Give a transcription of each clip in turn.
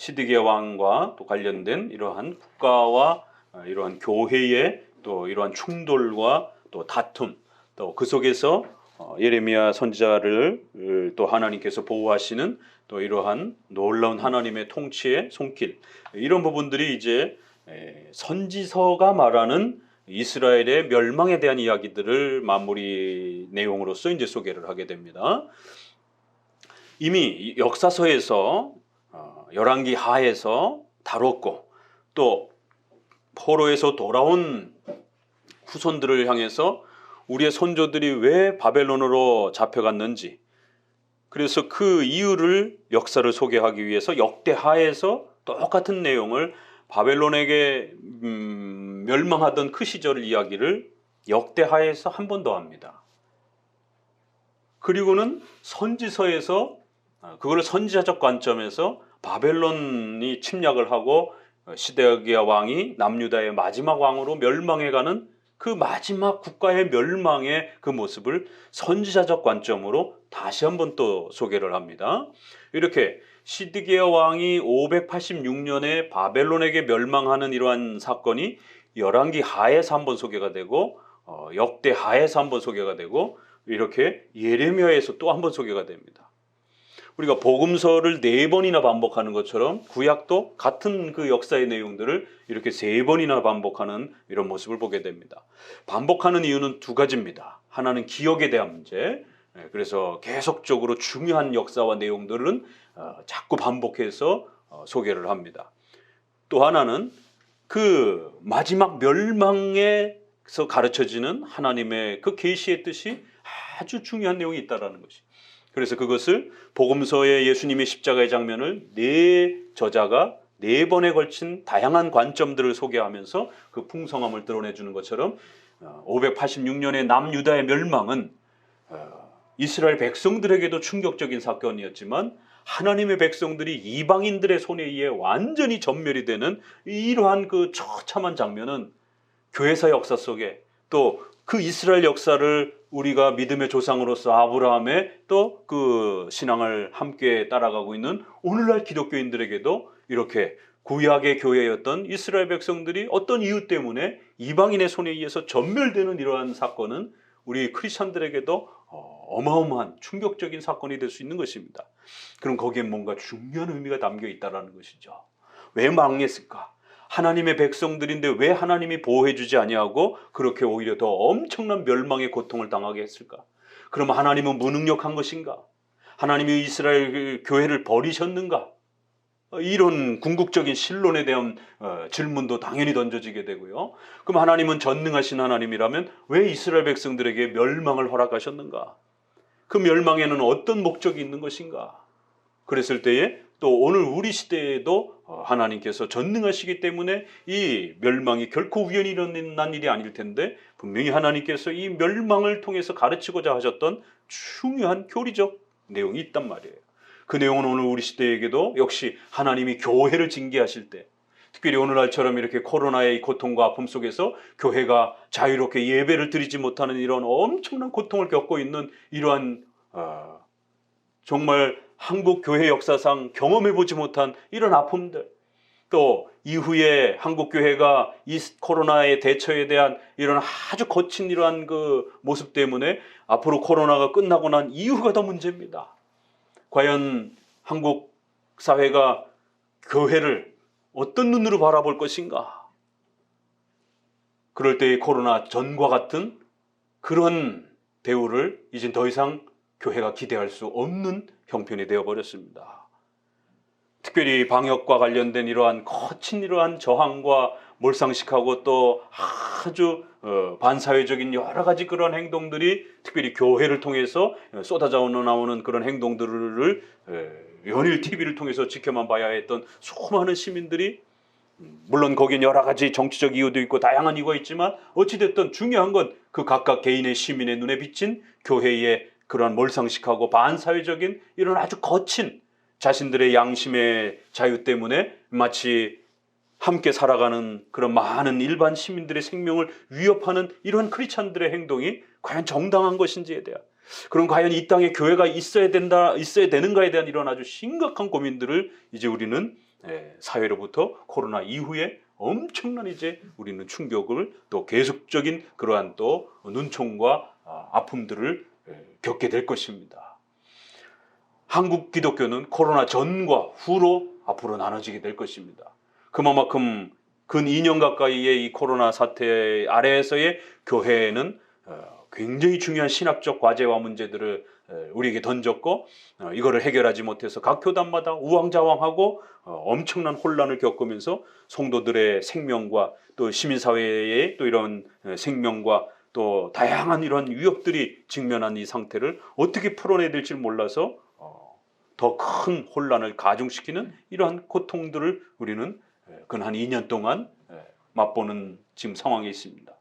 시드기야 왕과 또 관련된 이러한 국가와 이러한 교회의 또 이러한 충돌과 또 다툼, 또 그 속에서 예레미야 선지자를 또 하나님께서 보호하시는 또 이러한 놀라운 하나님의 통치의 손길, 이런 부분들이 이제 선지서가 말하는 이스라엘의 멸망에 대한 이야기들을 마무리 내용으로서 이제 소개를 하게 됩니다. 이미 역사서에서 열왕기 하에서 다뤘고, 또 포로에서 돌아온 후손들을 향해서 우리의 선조들이 왜 바벨론으로 잡혀갔는지, 그래서 그 이유를 역사를 소개하기 위해서 역대하에서 똑같은 내용을 바벨론에게 멸망하던 그 시절 이야기를 역대하에서 한 번 더 합니다. 그리고는 선지서에서 그걸 선지자적 관점에서 바벨론이 침략을 하고 시드기야 왕이 남유다의 마지막 왕으로 멸망해가는 그 마지막 국가의 멸망의 그 모습을 선지자적 관점으로 다시 한번 또 소개를 합니다. 이렇게 시드기야 왕이 586년에 바벨론에게 멸망하는 이러한 사건이 열왕기 하에서 한번 소개가 되고 역대 하에서 한번 소개가 되고 이렇게 예레미야에서 또 한번 소개가 됩니다. 우리가 복음서를 4번이나 반복하는 것처럼 구약도 같은 그 역사의 내용들을 이렇게 3번이나 반복하는 이런 모습을 보게 됩니다. 반복하는 이유는 2가지입니다. 하나는 기억에 대한 문제, 그래서 계속적으로 중요한 역사와 내용들은 자꾸 반복해서 소개를 합니다. 또 하나는 그 마지막 멸망에서 가르쳐지는 하나님의 그 계시의 뜻이 아주 중요한 내용이 있다는 것이. 그래서 그것을 복음서의 예수님의 십자가의 장면을 4저자가 4번에 걸친 다양한 관점들을 소개하면서 그 풍성함을 드러내주는 것처럼 586년의 남유다의 멸망은 이스라엘 백성들에게도 충격적인 사건이었지만 하나님의 백성들이 이방인들의 손에 의해 완전히 전멸이 되는 이러한 그 처참한 장면은 교회사 역사 속에 또 그 이스라엘 역사를 우리가 믿음의 조상으로서 아브라함의 또 그 신앙을 함께 따라가고 있는 오늘날 기독교인들에게도 이렇게 구약의 교회였던 이스라엘 백성들이 어떤 이유 때문에 이방인의 손에 의해서 전멸되는 이러한 사건은 우리 크리스천들에게도 어마어마한 충격적인 사건이 될 수 있는 것입니다. 그럼 거기에 뭔가 중요한 의미가 담겨 있다는 것이죠. 왜 망했을까? 하나님의 백성들인데 왜 하나님이 보호해주지 아니하고 그렇게 오히려 더 엄청난 멸망의 고통을 당하게 했을까? 그럼 하나님은 무능력한 것인가? 하나님이 이스라엘 교회를 버리셨는가? 이런 궁극적인 신론에 대한 질문도 당연히 던져지게 되고요. 그럼 하나님은 전능하신 하나님이라면 왜 이스라엘 백성들에게 멸망을 허락하셨는가? 그 멸망에는 어떤 목적이 있는 것인가? 그랬을 때에 또 오늘 우리 시대에도 하나님께서 전능하시기 때문에 이 멸망이 결코 우연히 일어난 일이 아닐 텐데 분명히 하나님께서 이 멸망을 통해서 가르치고자 하셨던 중요한 교리적 내용이 있단 말이에요. 그 내용은 오늘 우리 시대에게도 역시 하나님이 교회를 징계하실 때, 특별히 오늘날처럼 이렇게 코로나의 고통과 아픔 속에서 교회가 자유롭게 예배를 드리지 못하는 이런 엄청난 고통을 겪고 있는 이러한 정말 한국 교회 역사상 경험해보지 못한 이런 아픔들, 또 이후에 한국 교회가 이 코로나의 대처에 대한 이런 아주 거친 이러한 그 모습 때문에 앞으로 코로나가 끝나고 난 이후가 더 문제입니다. 과연 한국 사회가 교회를 어떤 눈으로 바라볼 것인가? 그럴 때의 코로나 전과 같은 그런 대우를 이젠 더 이상 교회가 기대할 수 없는 형편이 되어버렸습니다. 특별히 방역과 관련된 이러한 거친 이러한 저항과 몰상식하고 또 아주 반사회적인 여러 가지 그런 행동들이 특별히 교회를 통해서 쏟아져 나오는 그런 행동들을 연일 TV를 통해서 지켜만 봐야 했던 수많은 시민들이, 물론 거긴 여러 가지 정치적 이유도 있고 다양한 이유가 있지만 어찌됐든 중요한 건 그 각각 개인의 시민의 눈에 비친 교회의 그러한 몰상식하고 반사회적인 이런 아주 거친 자신들의 양심의 자유 때문에 마치 함께 살아가는 그런 많은 일반 시민들의 생명을 위협하는 이런 크리스찬들의 행동이 과연 정당한 것인지에 대한, 그럼 과연 이 땅에 교회가 있어야 되는가에 대한 이런 아주 심각한 고민들을 이제 우리는 사회로부터 코로나 이후에 엄청난 이제 우리는 충격을 또 계속적인 그러한 또 눈총과 아픔들을 겪게 될 것입니다. 한국 기독교는 코로나 전과 후로 앞으로 나눠지게 될 것입니다. 그만큼 근 2년 가까이의 이 코로나 사태 아래에서의 교회는 굉장히 중요한 신학적 과제와 문제들을 우리에게 던졌고, 이거를 해결하지 못해서 각 교단마다 우왕좌왕하고 엄청난 혼란을 겪으면서 성도들의 생명과 또 시민사회의 또 이런 생명과 또 다양한 이런 위협들이 직면한 이 상태를 어떻게 풀어내야 될지 몰라서 더 큰 혼란을 가중시키는 이러한 고통들을 우리는 근 한 2년 동안 맛보는 지금 상황에 있습니다.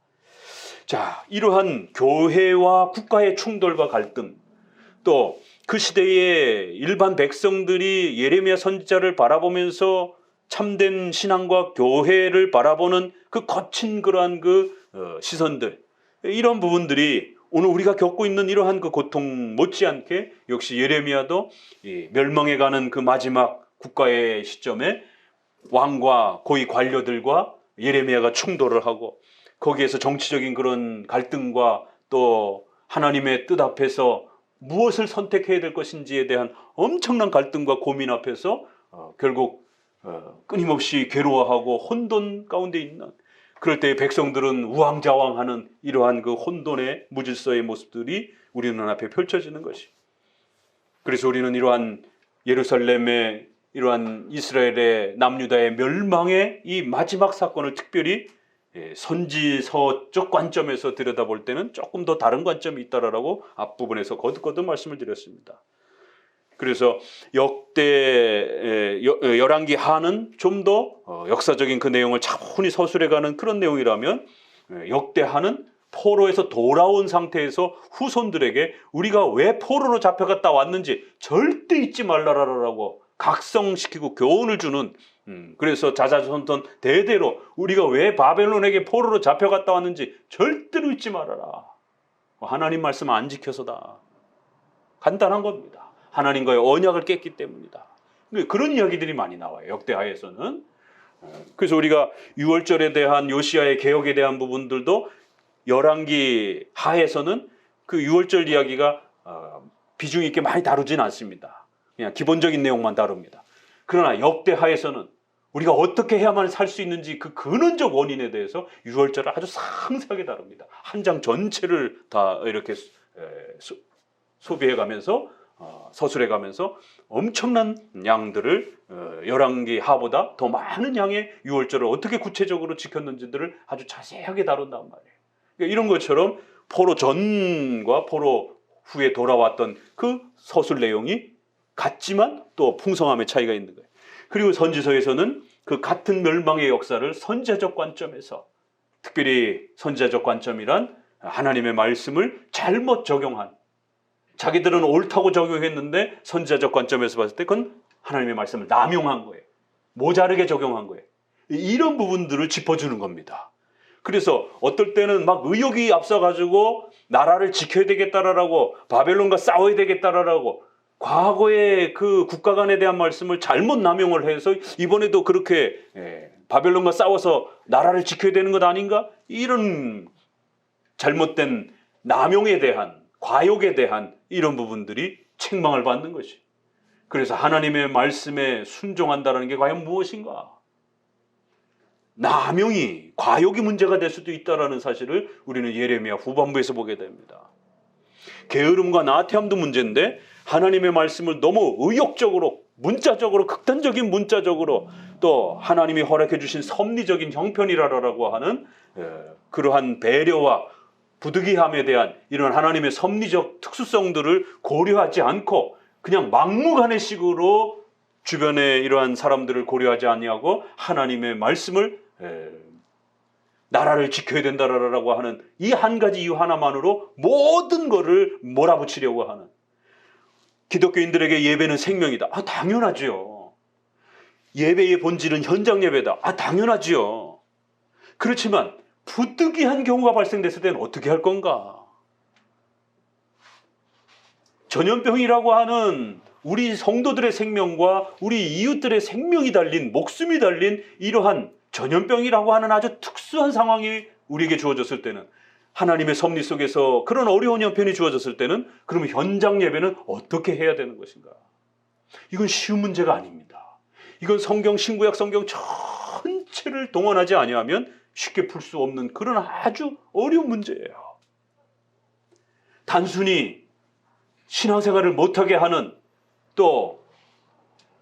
자, 이러한 교회와 국가의 충돌과 갈등, 또 그 시대의 일반 백성들이 예레미야 선지자를 바라보면서 참된 신앙과 교회를 바라보는 그 거친 그러한 그 시선들, 이런 부분들이 오늘 우리가 겪고 있는 이러한 그 고통 못지않게 역시 예레미야도 이 멸망해가는 그 마지막 국가의 시점에 왕과 고위 관료들과 예레미야가 충돌을 하고, 거기에서 정치적인 그런 갈등과 또 하나님의 뜻 앞에서 무엇을 선택해야 될 것인지에 대한 엄청난 갈등과 고민 앞에서 결국 끊임없이 괴로워하고 혼돈 가운데 있는, 그럴 때 백성들은 우왕좌왕하는 이러한 그 혼돈의 무질서의 모습들이 우리 눈앞에 펼쳐지는 것이. 그래서 우리는 이러한 예루살렘의 이러한 이스라엘의 남유다의 멸망의 이 마지막 사건을 특별히 선지서적 관점에서 들여다볼 때는 조금 더 다른 관점이 있다라고 앞부분에서 거듭거듭 말씀을 드렸습니다. 그래서 열왕기 하는 좀 더 역사적인 그 내용을 차분히 서술해가는 그런 내용이라면, 역대하는 포로에서 돌아온 상태에서 후손들에게 우리가 왜 포로로 잡혀갔다 왔는지 절대 잊지 말라라고 각성시키고 교훈을 주는, 그래서 자자손손 대대로 우리가 왜 바벨론에게 포로로 잡혀갔다 왔는지 절대로 잊지 말아라. 하나님 말씀 안 지켜서다. 간단한 겁니다. 하나님과의 언약을 깼기 때문이다. 그런 이야기들이 많이 나와요, 역대하에서는. 그래서 우리가 유월절에 대한 요시야의 개혁에 대한 부분들도 열왕기 하에서는 그 유월절 이야기가 비중 있게 많이 다루진 않습니다. 그냥 기본적인 내용만 다룹니다. 그러나 역대하에서는 우리가 어떻게 해야만 살 수 있는지 그 근원적 원인에 대해서 유월절을 아주 상세하게 다룹니다. 한 장 전체를 다 이렇게 소비해가면서 서술해가면서 엄청난 양들을 열왕기 하보다 더 많은 양의 유월절을 어떻게 구체적으로 지켰는지들을 아주 자세하게 다룬단 말이에요. 그러니까 이런 것처럼 포로 전과 포로 후에 돌아왔던 그 서술 내용이 같지만 또 풍성함의 차이가 있는 거예요. 그리고 선지서에서는 그 같은 멸망의 역사를 선지자적 관점에서, 특별히 선지자적 관점이란 하나님의 말씀을 잘못 적용한, 자기들은 옳다고 적용했는데 선지자적 관점에서 봤을 때 그건 하나님의 말씀을 남용한 거예요. 모자르게 적용한 거예요. 이런 부분들을 짚어주는 겁니다. 그래서 어떨 때는 막 의욕이 앞서가지고 나라를 지켜야 되겠다라고, 바벨론과 싸워야 되겠다라고 과거의 그 국가 간에 대한 말씀을 잘못 남용을 해서 이번에도 그렇게 바벨론과 싸워서 나라를 지켜야 되는 것 아닌가? 이런 잘못된 남용에 대한, 과욕에 대한 이런 부분들이 책망을 받는 것이. 그래서 하나님의 말씀에 순종한다는 게 과연 무엇인가? 남용이, 과욕이 문제가 될 수도 있다는 사실을 우리는 예레미야 후반부에서 보게 됩니다. 게으름과 나태함도 문제인데 하나님의 말씀을 너무 의욕적으로, 문자적으로, 극단적인 문자적으로, 또 하나님이 허락해 주신 섭리적인 형편이라고 하는 그러한 배려와 부득이함에 대한 이런 하나님의 섭리적 특수성들을 고려하지 않고 그냥 막무가내식으로 주변의 이러한 사람들을 고려하지 아니하고 하나님의 말씀을 나라를 지켜야 된다라고 하는 이 한 가지 이유 하나만으로 모든 것을 몰아붙이려고 하는, 기독교인들에게 예배는 생명이다. 당연하지요. 예배의 본질은 현장 예배다. 당연하지요. 그렇지만 부득이한 경우가 발생됐을 때는 어떻게 할 건가? 전염병이라고 하는 우리 성도들의 생명과 우리 이웃들의 생명이 달린, 목숨이 달린 이러한 전염병이라고 하는 아주 특수한 상황이 우리에게 주어졌을 때는, 하나님의 섭리 속에서 그런 어려운 형편이 주어졌을 때는, 그러면 현장 예배는 어떻게 해야 되는 것인가? 이건 쉬운 문제가 아닙니다. 이건 성경, 신구약 성경 전체를 동원하지 아니하면 쉽게 풀 수 없는 그런 아주 어려운 문제예요. 단순히 신앙생활을 못하게 하는, 또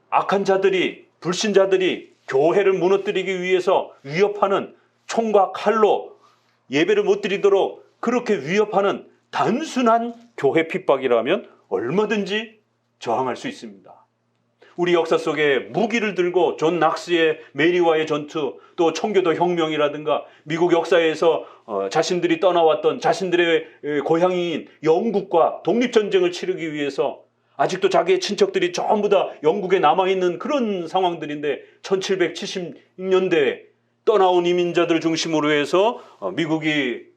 악한 자들이, 불신자들이 교회를 무너뜨리기 위해서 위협하는, 총과 칼로 예배를 못 드리도록 그렇게 위협하는 단순한 교회 핍박이라면 얼마든지 저항할 수 있습니다. 우리 역사 속에 무기를 들고 존 낙스의 메리와의 전투, 또 청교도 혁명이라든가 미국 역사에서 자신들이 떠나왔던 자신들의 고향인 영국과 독립전쟁을 치르기 위해서 아직도 자기의 친척들이 전부 다 영국에 남아있는 그런 상황들인데, 1770년대에 떠나온 이민자들 중심으로 해서 미국이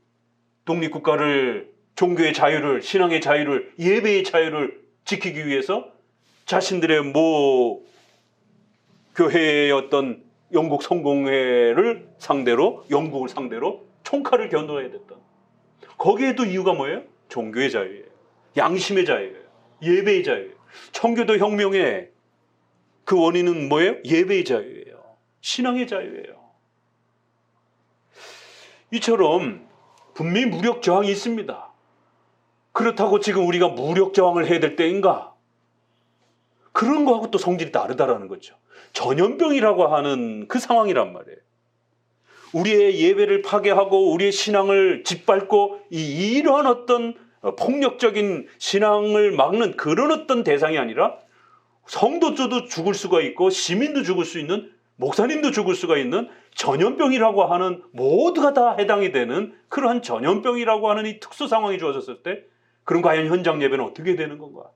독립국가를, 종교의 자유를, 신앙의 자유를, 예배의 자유를 지키기 위해서 자신들의 모 교회의 어떤 영국 성공회를 상대로, 영국을 상대로 총칼을 겨누어야 됐던, 거기에도 이유가 뭐예요? 종교의 자유예요. 양심의 자유예요. 예배의 자유예요. 청교도 혁명의 그 원인은 뭐예요? 예배의 자유예요. 신앙의 자유예요. 이처럼 분명히 무력 저항이 있습니다. 그렇다고 지금 우리가 무력 저항을 해야 될 때인가? 그런 거하고 또 성질이 다르다라는 거죠. 전염병이라고 하는 그 상황이란 말이에요. 우리의 예배를 파괴하고 우리의 신앙을 짓밟고 이러한 어떤 폭력적인 신앙을 막는 그런 어떤 대상이 아니라, 성도들도 죽을 수가 있고 시민도 죽을 수 있는, 목사님도 죽을 수가 있는 전염병이라고 하는, 모두가 다 해당이 되는 그러한 전염병이라고 하는 이 특수 상황이 주어졌을 때, 그럼 과연 현장 예배는 어떻게 되는 건가?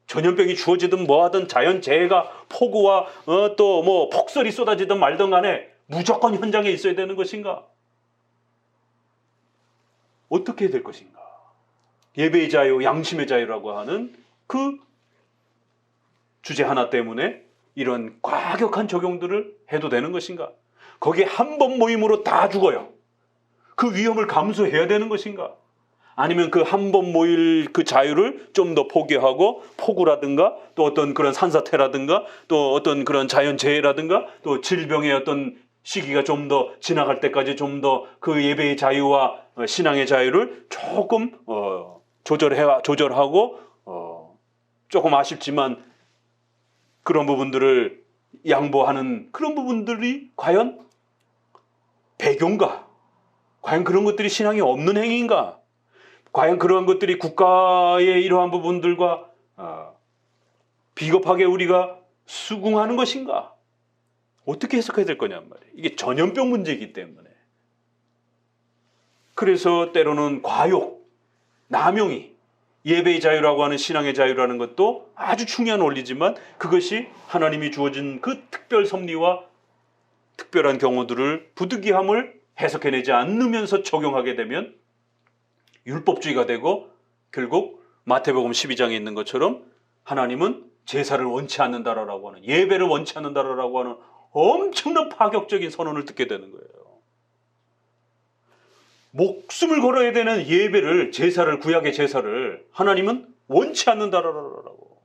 전염병이 주어지든 뭐하든, 자연재해가, 폭우와 또 뭐 폭설이 쏟아지든 말든 간에 무조건 현장에 있어야 되는 것인가? 어떻게 될 것인가? 예배의 자유, 양심의 자유라고 하는 그 주제 하나 때문에 이런 과격한 적용들을 해도 되는 것인가? 거기에 한 번 모임으로 다 죽어요. 그 위험을 감수해야 되는 것인가? 아니면 그 한 번 모일 그 자유를 좀 더 포기하고, 폭우라든가 또 어떤 그런 산사태라든가 또 어떤 그런 자연재해라든가 또 질병의 어떤 시기가 좀 더 지나갈 때까지 좀 더 그 예배의 자유와 신앙의 자유를 조금 조절하고, 조금 아쉽지만 그런 부분들을 양보하는 그런 부분들이 과연 배교인가? 과연 그런 것들이 신앙이 없는 행위인가? 과연 그러한 것들이 국가의 이러한 부분들과 비겁하게 우리가 수긍하는 것인가? 어떻게 해석해야 될 거냔 말이에요. 이게 전염병 문제이기 때문에. 그래서 때로는 과욕, 남용이, 예배의 자유라고 하는, 신앙의 자유라는 것도 아주 중요한 원리지만, 그것이 하나님이 주어진 그 특별 섭리와 특별한 경우들을, 부득이함을 해석해내지 않으면서 적용하게 되면 율법주의가 되고, 결국 마태복음 12장에 있는 것처럼 하나님은 제사를 원치 않는다라고 하는, 예배를 원치 않는다라고 하는 엄청난 파격적인 선언을 듣게 되는 거예요. 목숨을 걸어야 되는 예배를, 제사를, 구약의 제사를 하나님은 원치 않는다라고.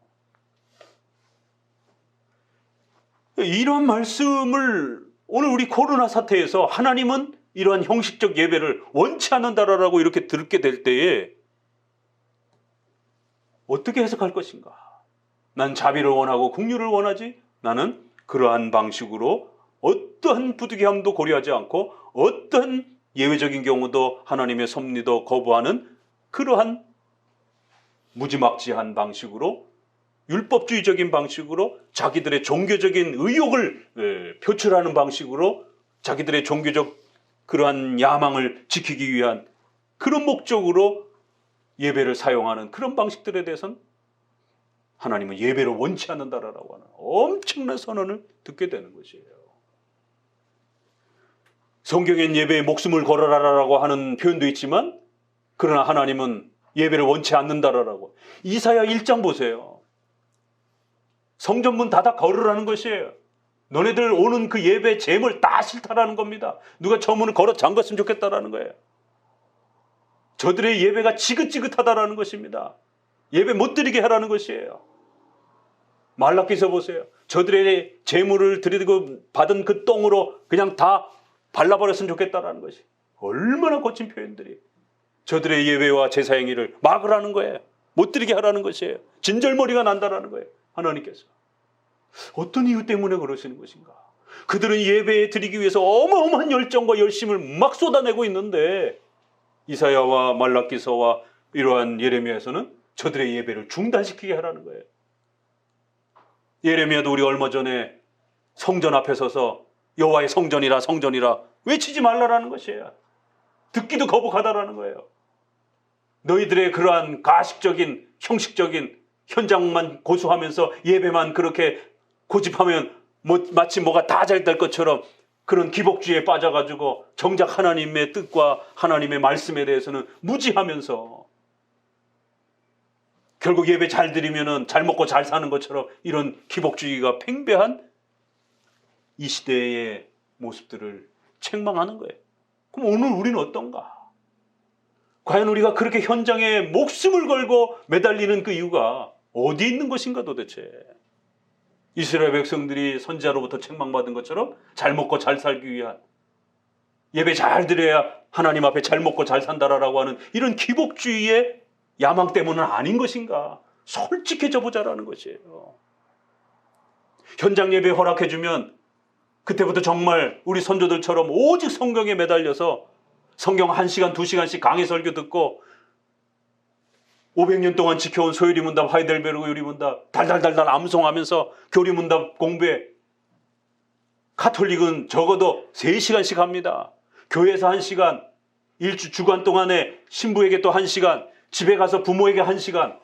이런 말씀을 오늘 우리 코로나 사태에서 하나님은 이러한 형식적 예배를 원치 않는다라고 이렇게 듣게 될 때에 어떻게 해석할 것인가? 난 자비를 원하고 긍휼을 원하지, 나는 그러한 방식으로 어떠한 부득이함도 고려하지 않고 어떠한 예외적인 경우도 하나님의 섭리도 거부하는 그러한 무지막지한 방식으로, 율법주의적인 방식으로, 자기들의 종교적인 의욕을 표출하는 방식으로, 자기들의 종교적 그러한 야망을 지키기 위한 그런 목적으로 예배를 사용하는 그런 방식들에 대해서는 하나님은 예배를 원치 않는다라고 하는 엄청난 선언을 듣게 되는 것이에요. 성경엔 예배에 목숨을 걸어라라고 하는 표현도 있지만, 그러나 하나님은 예배를 원치 않는다라고. 이사야 1장 보세요. 성전 문 닫아 걸으라는 것이에요. 너네들 오는 그 예배 재물 다 싫다라는 겁니다. 누가 저 문을 걸어 잠갔으면 좋겠다라는 거예요. 저들의 예배가 지긋지긋하다라는 것입니다. 예배 못 드리게 하라는 것이에요. 말라기서 보세요. 저들의 재물을 드리고 받은 그 똥으로 그냥 다 발라버렸으면 좋겠다라는 것이. 얼마나 거친 표현들이. 저들의 예배와 제사 행위를 막으라는 거예요. 못 드리게 하라는 것이에요. 진절머리가 난다라는 거예요. 하나님께서. 어떤 이유 때문에 그러시는 것인가? 그들은 예배에 드리기 위해서 어마어마한 열정과 열심을 막 쏟아내고 있는데 이사야와 말라기서와 이러한 예레미야에서는 저들의 예배를 중단시키게 하라는 거예요. 예레미야도 우리 얼마 전에 성전 앞에 서서 여호와의 성전이라 성전이라 외치지 말라라는 것이에요. 듣기도 거북하다라는 거예요. 너희들의 그러한 가식적인 형식적인 현장만 고수하면서 예배만 그렇게 고집하면 마치 뭐가 다 잘 될 것처럼 그런 기복주의에 빠져가지고 정작 하나님의 뜻과 하나님의 말씀에 대해서는 무지하면서 결국 예배 잘 드리면은 잘 먹고 잘 사는 것처럼 이런 기복주의가 팽배한 이 시대의 모습들을 책망하는 거예요. 그럼 오늘 우리는 어떤가? 과연 우리가 그렇게 현장에 목숨을 걸고 매달리는 그 이유가 어디 있는 것인가 도대체? 이스라엘 백성들이 선지자로부터 책망받은 것처럼 잘 먹고 잘 살기 위한 예배 잘 드려야 하나님 앞에 잘 먹고 잘 산다라고 하는 이런 기복주의의 야망 때문은 아닌 것인가? 솔직해져 보자라는 것이에요. 현장 예배 허락해주면 그때부터 정말 우리 선조들처럼 오직 성경에 매달려서 성경 1시간, 2시간씩 강의 설교 듣고 500년 동안 지켜온 소요리문답, 하이델베르그 요리문답 달달달달 암송하면서 교리문답 공부해. 가톨릭은 적어도 3시간씩 합니다. 교회에서 1시간, 주간 동안에 신부에게 또 1시간, 집에 가서 부모에게 1시간,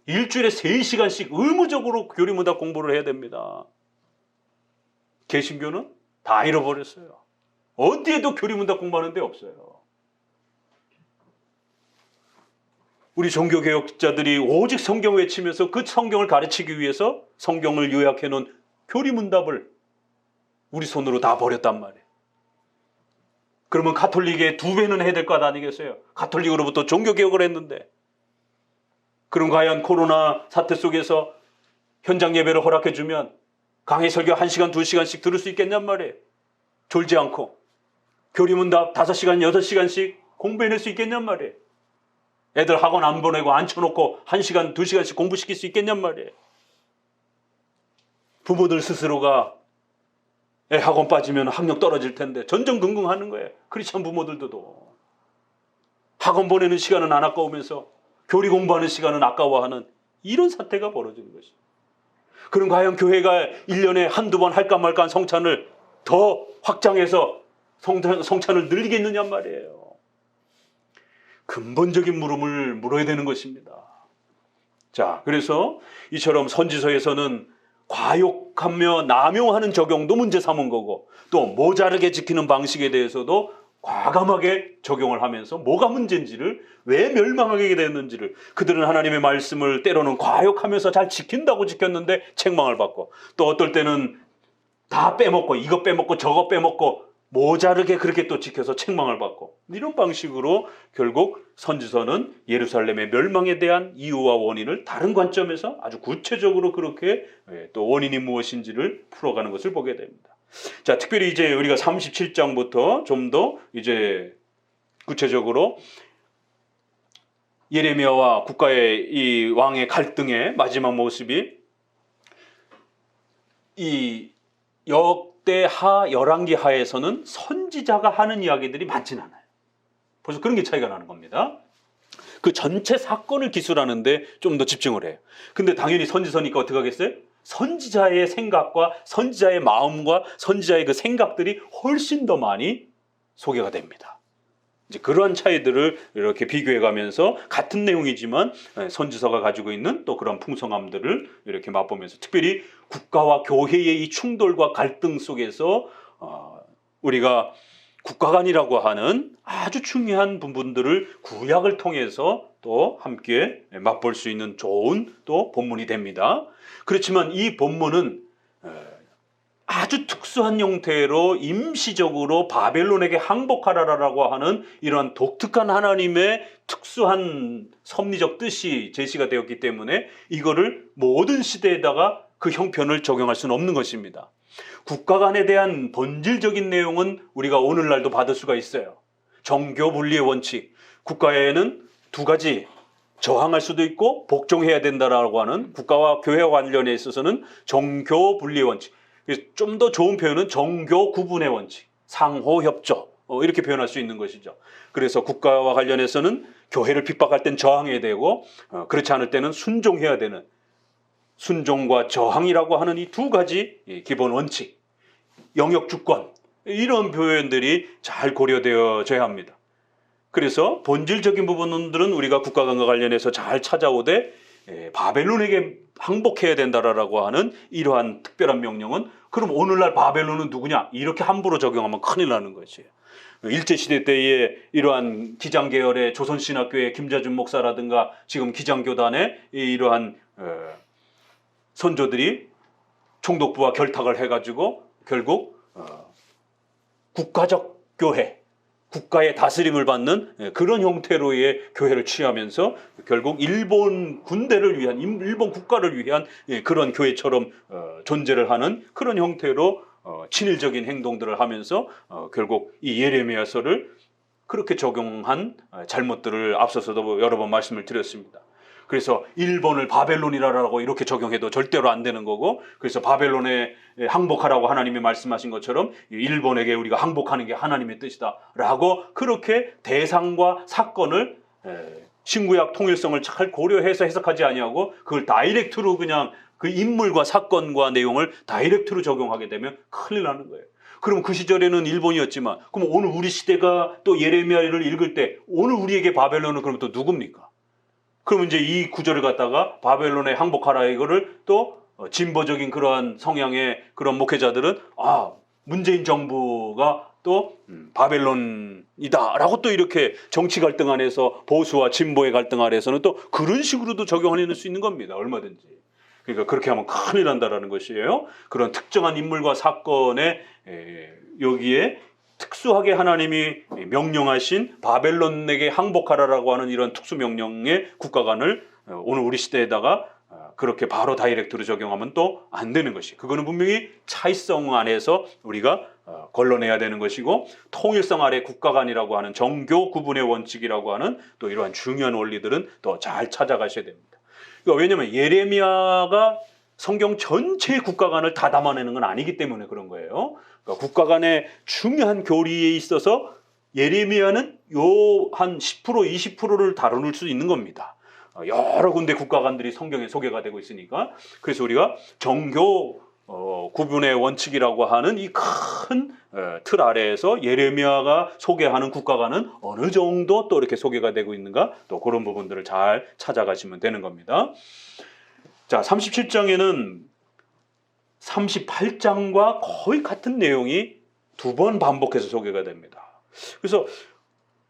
일주일에 3시간씩 의무적으로 교리문답 공부를 해야 됩니다. 개신교는 다 잃어버렸어요. 어디에도 교리문답 공부하는 데 없어요. 우리 종교개혁자들이 오직 성경 외치면서 그 성경을 가르치기 위해서 성경을 요약해 놓은 교리문답을 우리 손으로 다 버렸단 말이에요. 그러면 가톨릭의 2배는 해야 될 것 아니겠어요? 가톨릭으로부터 종교개혁을 했는데. 그럼 과연 코로나 사태 속에서 현장 예배를 허락해주면 강의 설교 1시간, 2시간씩 들을 수 있겠냔 말이에요. 졸지 않고. 교리문답 5시간, 6시간씩 공부해낼 수 있겠냔 말이에요. 애들 학원 안 보내고 앉혀놓고 1시간, 2시간씩 공부시킬 수 있겠냔 말이에요. 부모들 스스로가 애 학원 빠지면 학력 떨어질 텐데 전전긍긍하는 거예요. 크리스천 부모들도. 학원 보내는 시간은 안 아까우면서 교리 공부하는 시간은 아까워하는 이런 사태가 벌어지는 것이죠. 그럼 과연 교회가 1년에 한두 번 할까 말까 한 성찬을 더 확장해서 성찬을 늘리겠느냐 말이에요. 근본적인 물음을 물어야 되는 것입니다. 자, 그래서 이처럼 선지서에서는 과욕하며 남용하는 적용도 문제 삼은 거고 또 모자르게 지키는 방식에 대해서도 과감하게 적용을 하면서 뭐가 문제인지를 왜 멸망하게 됐는지를 그들은 하나님의 말씀을 때로는 과욕하면서 잘 지킨다고 지켰는데 책망을 받고 또 어떨 때는 다 빼먹고 이거 빼먹고 저거 빼먹고 모자르게 그렇게 또 지켜서 책망을 받고 이런 방식으로 결국 선지서는 예루살렘의 멸망에 대한 이유와 원인을 다른 관점에서 아주 구체적으로 그렇게 또 원인이 무엇인지를 풀어가는 것을 보게 됩니다. 자, 특별히 이제 우리가 37장부터 좀 더 이제 구체적으로 예레미야와 국가의 이 왕의 갈등의 마지막 모습이 이 역대하 열왕기 하에서는 선지자가 하는 이야기들이 많진 않아요. 벌써 그런 게 차이가 나는 겁니다. 그 전체 사건을 기술하는데 좀 더 집중을 해요. 근데 당연히 선지서니까 어떻게 하겠어요? 선지자의 생각과 선지자의 마음과 선지자의 그 생각들이 훨씬 더 많이 소개가 됩니다. 이제 그러한 차이들을 이렇게 비교해 가면서 같은 내용이지만 선지서가 가지고 있는 또 그런 풍성함들을 이렇게 맛보면서 특별히 국가와 교회의 이 충돌과 갈등 속에서 우리가 국가관이라고 하는 아주 중요한 부분들을 구약을 통해서 또 함께 맛볼 수 있는 좋은 또 본문이 됩니다. 그렇지만 이 본문은 아주 특수한 형태로 임시적으로 바벨론에게 항복하라라고 하는 이러한 독특한 하나님의 특수한 섭리적 뜻이 제시가 되었기 때문에 이거를 모든 시대에다가 그 형편을 적용할 수는 없는 것입니다. 국가간에 대한 본질적인 내용은 우리가 오늘날도 받을 수가 있어요. 정교 분리의 원칙. 국가에는 두 가지, 저항할 수도 있고 복종해야 된다라고 하는 국가와 교회와 관련해 있어서는 정교 분리의 원칙. 좀 더 좋은 표현은 정교 구분의 원칙, 상호협조 이렇게 표현할 수 있는 것이죠. 그래서 국가와 관련해서는 교회를 핍박할 땐 저항해야 되고 그렇지 않을 때는 순종해야 되는, 순종과 저항이라고 하는 이 두 가지 기본 원칙, 영역 주권, 이런 표현들이 잘 고려되어져야 합니다. 그래서 본질적인 부분들은 우리가 국가관과 관련해서 잘 찾아오되 바벨론에게 항복해야 된다라고 하는 이러한 특별한 명령은, 그럼 오늘날 바벨론은 누구냐? 이렇게 함부로 적용하면 큰일 나는 것이에요. 일제시대 때에 이러한 기장계열의 조선신학교의 김자준 목사라든가 지금 기장교단의 이러한 선조들이 총독부와 결탁을 해가지고 결국 국가적 교회, 국가의 다스림을 받는 그런 형태로의 교회를 취하면서 결국 일본 군대를 위한, 일본 국가를 위한 그런 교회처럼 존재를 하는 그런 형태로 친일적인 행동들을 하면서 결국 이 예레미야서를 그렇게 적용한 잘못들을 앞서서도 여러 번 말씀을 드렸습니다. 그래서 일본을 바벨론이라고 이렇게 적용해도 절대로 안 되는 거고, 그래서 바벨론에 항복하라고 하나님이 말씀하신 것처럼 일본에게 우리가 항복하는 게 하나님의 뜻이다 라고 그렇게 대상과 사건을 신구약 통일성을 잘 고려해서 해석하지 아니하고 그걸 다이렉트로 그냥 그 인물과 사건과 내용을 다이렉트로 적용하게 되면 큰일 나는 거예요. 그럼 그 시절에는 일본이었지만, 그럼 오늘 우리 시대가 또 예레미야를 읽을 때 오늘 우리에게 바벨론은 그럼 또 누굽니까? 그러면 이제 이 구절을 갖다가 바벨론에 항복하라 이거를 또 진보적인 그러한 성향의 그런 목회자들은 문재인 정부가 또 바벨론이다라고 또 이렇게 정치 갈등 안에서 보수와 진보의 갈등 안에서는 또 그런 식으로도 적용해낼 수 있는 겁니다. 얼마든지. 그러니까 그렇게 하면 큰일 난다라는 것이에요. 그런 특정한 인물과 사건에 여기에 특수하게 하나님이 명령하신 바벨론에게 항복하라라고 하는 이런 특수 명령의 국가관을 오늘 우리 시대에다가 그렇게 바로 다이렉트로 적용하면 또 안 되는 것이, 그거는 분명히 차이성 안에서 우리가 걸러내야 되는 것이고, 통일성 아래 국가관이라고 하는 정교 구분의 원칙이라고 하는 또 이러한 중요한 원리들은 또 잘 찾아가셔야 됩니다. 그러니까 왜냐하면 예레미야가 성경 전체의 국가관을 다 담아내는 건 아니기 때문에 그런 거예요. 그러니까 국가관의 중요한 교리에 있어서 예레미야는 요 한 10% 20%를 다룰 수 있는 겁니다. 여러 군데 국가관들이 성경에 소개가 되고 있으니까. 그래서 우리가 정교 구분의 원칙이라고 하는 이 큰 틀 아래에서 예레미야가 소개하는 국가관은 어느 정도 또 이렇게 소개가 되고 있는가, 또 그런 부분들을 잘 찾아가시면 되는 겁니다. 자, 37장에는 38장과 거의 같은 내용이 두 번 반복해서 소개가 됩니다. 그래서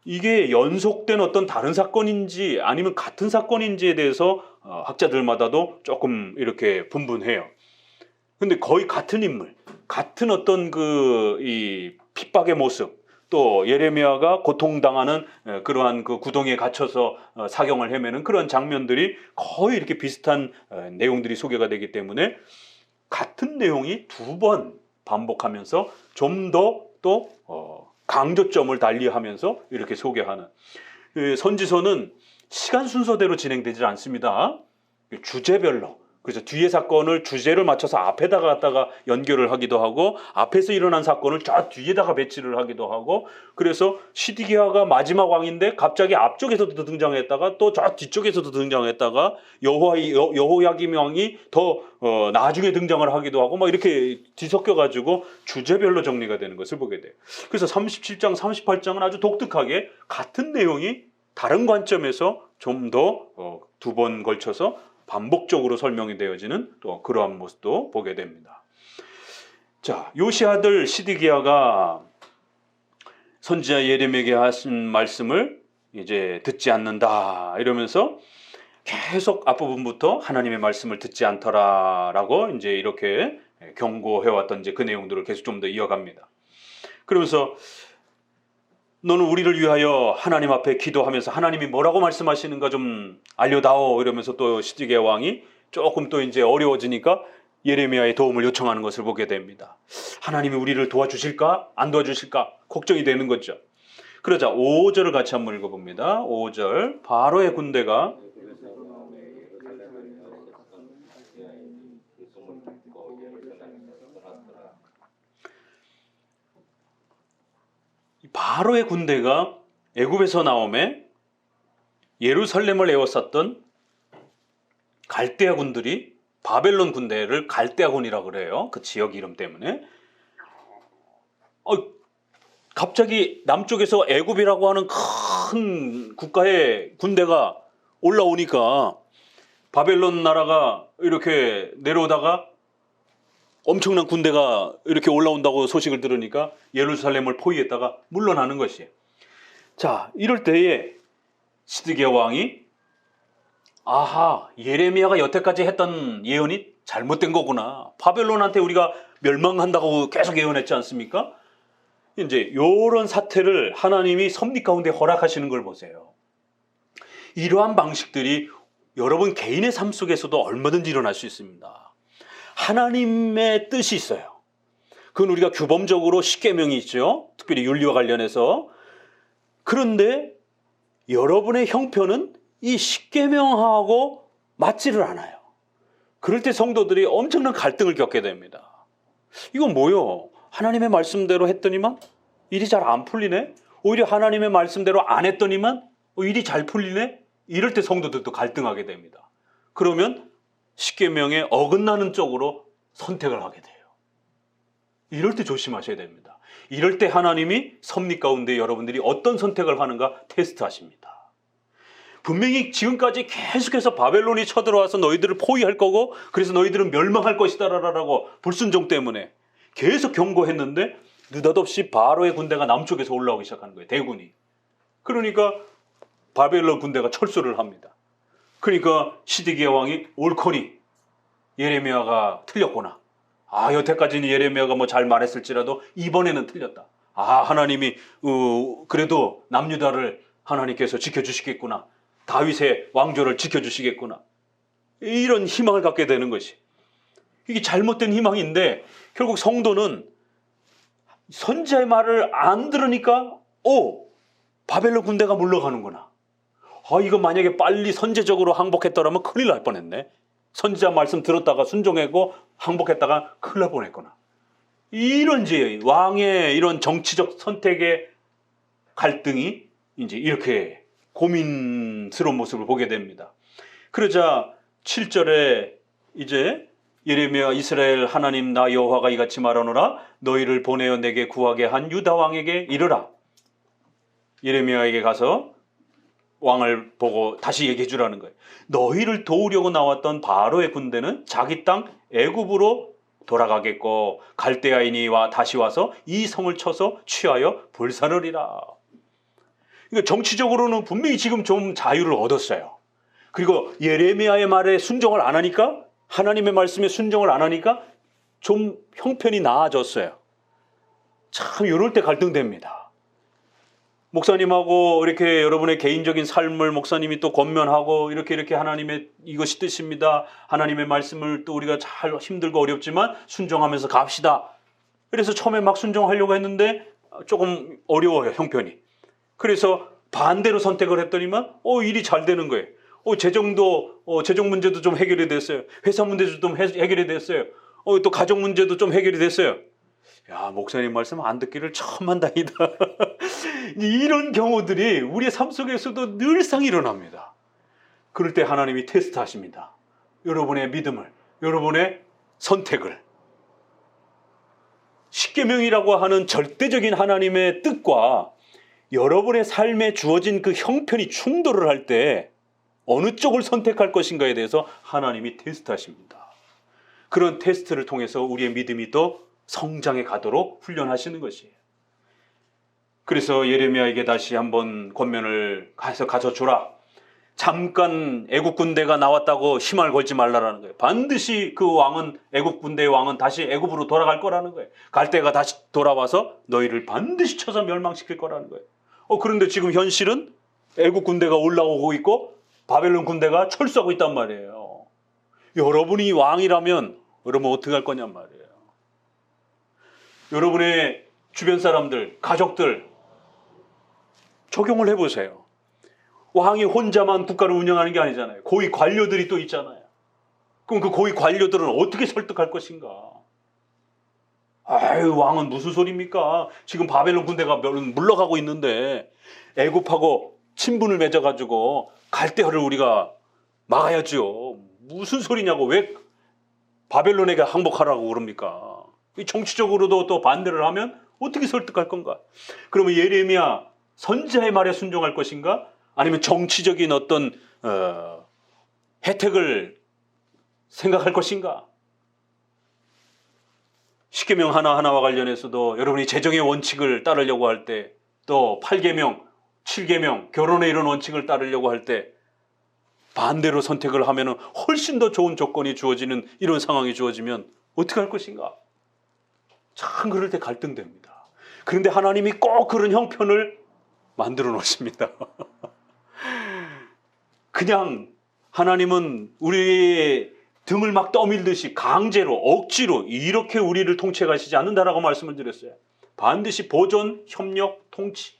이게 연속된 어떤 다른 사건인지 아니면 같은 사건인지에 대해서 학자들마다도 조금 이렇게 분분해요. 근데 거의 같은 인물, 같은 어떤 이 핍박의 모습, 또 예레미야가 고통당하는 그러한 그 구덩이에 갇혀서 사경을 헤매는 그런 장면들이 거의 이렇게 비슷한 내용들이 소개가 되기 때문에 같은 내용이 두 번 반복하면서 좀 더 또 강조점을 달리하면서 이렇게 소개하는, 선지서는 시간 순서대로 진행되지 않습니다. 주제별로. 그래서 뒤에 사건을 주제를 맞춰서 앞에다가 갖다가 연결을 하기도 하고, 앞에서 일어난 사건을 저 뒤에다가 배치를 하기도 하고, 그래서 시드기야가 마지막 왕인데 갑자기 앞쪽에서도 등장했다가 또 저 뒤쪽에서도 등장했다가 여호야김 왕이 더 나중에 등장을 하기도 하고, 막 이렇게 뒤섞여 가지고 주제별로 정리가 되는 것을 보게 돼요. 그래서 37장 38장은 아주 독특하게 같은 내용이 다른 관점에서 좀 더 두 번 걸쳐서 반복적으로 설명이 되어지는 또 그러한 모습도 보게 됩니다. 자, 요시 아들 시드기야가 선지자 예레미야에게 하신 말씀을 이제 듣지 않는다 이러면서 계속 앞부분부터 하나님의 말씀을 듣지 않더라라고 이제 이렇게 경고해왔던 이제 그 내용들을 계속 좀 더 이어갑니다. 그러면서 너는 우리를 위하여 하나님 앞에 기도하면서 하나님이 뭐라고 말씀하시는가 좀 알려다오 이러면서 또 시드기야 왕이 조금 또 이제 어려워지니까 예레미야의 도움을 요청하는 것을 보게 됩니다. 하나님이 우리를 도와주실까? 안 도와주실까? 걱정이 되는 거죠. 그러자 5절을 같이 한번 읽어봅니다. 5절 바로의 군대가 바로의 군대가 애굽에서 나오매 예루살렘을 에워쌌던 갈대아 군들이 바벨론 군대를 갈대아군이라고 그래요. 그 지역 이름 때문에. 갑자기 남쪽에서 애굽이라고 하는 큰 국가의 군대가 올라오니까 바벨론 나라가 이렇게 내려오다가 엄청난 군대가 이렇게 올라온다고 소식을 들으니까 예루살렘을 포위했다가 물러나는 것이에요. 자, 이럴 때에 시드기야 왕이 아하, 예레미야가 여태까지 했던 예언이 잘못된 거구나. 바벨론한테 우리가 멸망한다고 계속 예언했지 않습니까? 이제 이런 사태를 하나님이 섭리 가운데 허락하시는 걸 보세요. 이러한 방식들이 여러분 개인의 삶 속에서도 얼마든지 일어날 수 있습니다. 하나님의 뜻이 있어요. 그건 우리가 규범적으로 십계명이 있죠. 특별히 윤리와 관련해서. 그런데 여러분의 형편은 이 십계명하고 맞지를 않아요. 그럴 때 성도들이 엄청난 갈등을 겪게 됩니다. 이건 뭐요? 하나님의 말씀대로 했더니만 일이 잘 안 풀리네? 오히려 하나님의 말씀대로 안 했더니만 일이 잘 풀리네? 이럴 때 성도들도 갈등하게 됩니다. 그러면 십계명에 어긋나는 쪽으로 선택을 하게 돼요. 이럴 때 조심하셔야 됩니다. 이럴 때 하나님이 섭리 가운데 여러분들이 어떤 선택을 하는가 테스트하십니다. 분명히 지금까지 계속해서 바벨론이 쳐들어와서 너희들을 포위할 거고 그래서 너희들은 멸망할 것이다 라고 불순종 때문에 계속 경고했는데 느닷없이 바로의 군대가 남쪽에서 올라오기 시작하는 거예요. 대군이. 그러니까 바벨론 군대가 철수를 합니다. 그러니까 시드기야 왕이 옳거니 예레미야가 틀렸구나. 여태까지는 예레미야가 뭐 잘 말했을지라도 이번에는 틀렸다. 하나님이 그래도 남유다를 하나님께서 지켜주시겠구나. 다윗의 왕조를 지켜주시겠구나. 이런 희망을 갖게 되는 것이. 이게 잘못된 희망인데 결국 성도는 선지자의 말을 안 들으니까 바벨론 군대가 물러가는구나. 이거 만약에 빨리 선제적으로 항복했더라면 큰일 날 뻔했네. 선지자 말씀 들었다가 순종하고 항복했다가 큰일 날 뻔했구나. 이런 왕의 이런 정치적 선택의 갈등이 이제 이렇게 고민스러운 모습을 보게 됩니다. 그러자 7절에 이제 예레미야 이스라엘 하나님 나 여호와가 이같이 말하노라 너희를 보내어 내게 구하게 한 유다 왕에게 이르라. 예레미야에게 가서 왕을 보고 다시 얘기해 주라는 거예요. 너희를 도우려고 나왔던 바로의 군대는 자기 땅 애굽으로 돌아가겠고 갈대아인이 다시 와서 이 성을 쳐서 취하여 불사르리라. 그러니까 정치적으로는 분명히 지금 좀 자유를 얻었어요. 그리고 예레미야의 말에 순종을 안 하니까 하나님의 말씀에 순종을 안 하니까 좀 형편이 나아졌어요. 참 이럴 때 갈등됩니다. 목사님하고 이렇게 여러분의 개인적인 삶을 목사님이 또 권면하고 이렇게 하나님의 이것이 뜻입니다. 하나님의 말씀을 또 우리가 잘 힘들고 어렵지만 순종하면서 갑시다. 그래서 처음에 막 순종하려고 했는데 조금 어려워요, 형편이. 그래서 반대로 선택을 했더니만 일이 잘 되는 거예요. 재정 문제도 좀 해결이 됐어요. 회사 문제도 좀 해결이 됐어요. 또 가족 문제도 좀 해결이 됐어요. 야, 목사님 말씀 안 듣기를 천만다행이다. 이런 경우들이 우리의 삶 속에서도 늘상 일어납니다. 그럴 때 하나님이 테스트하십니다. 여러분의 믿음을, 여러분의 선택을. 십계명이라고 하는 절대적인 하나님의 뜻과 여러분의 삶에 주어진 그 형편이 충돌을 할 때 어느 쪽을 선택할 것인가에 대해서 하나님이 테스트하십니다. 그런 테스트를 통해서 우리의 믿음이 더 성장해 가도록 훈련하시는 것이에요. 그래서 예레미야에게 다시 한번 권면을 가서 주라. 잠깐 애국 군대가 나왔다고 힘을 걸지 말라라는 거예요. 반드시 그 왕은, 애국 군대의 왕은 다시 애국으로 돌아갈 거라는 거예요. 갈 때가 다시 돌아와서 너희를 반드시 쳐서 멸망시킬 거라는 거예요. 그런데 지금 현실은 애국 군대가 올라오고 있고 바벨론 군대가 철수하고 있단 말이에요. 여러분이 왕이라면 여러분 어떻게 할 거냔 말이에요. 여러분의 주변 사람들, 가족들 적용을 해보세요. 왕이 혼자만 국가를 운영하는 게 아니잖아요. 고위 관료들이 또 있잖아요. 그럼 그 고위 관료들은 어떻게 설득할 것인가? 아유, 왕은 무슨 소리입니까? 지금 바벨론 군대가 물러가고 있는데 애굽하고 친분을 맺어가지고 갈대아를 우리가 막아야죠. 무슨 소리냐고. 왜 바벨론에게 항복하라고 그럽니까? 정치적으로도 또 반대를 하면 어떻게 설득할 건가? 그러면 예레미야 선지자의 말에 순종할 것인가? 아니면 정치적인 어떤 혜택을 생각할 것인가? 십계명 하나하나와 관련해서도 여러분이 재정의 원칙을 따르려고 할 때, 또 8계명, 7계명, 결혼의 이런 원칙을 따르려고 할 때 반대로 선택을 하면 훨씬 더 좋은 조건이 주어지는 이런 상황이 주어지면 어떻게 할 것인가? 참 그럴 때 갈등됩니다. 그런데 하나님이 꼭 그런 형편을 만들어 놓으십니다. 그냥 하나님은 우리의 등을 막 떠밀듯이 강제로, 억지로 이렇게 우리를 통치해 가시지 않는다라고 말씀을 드렸어요. 반드시 보존, 협력, 통치.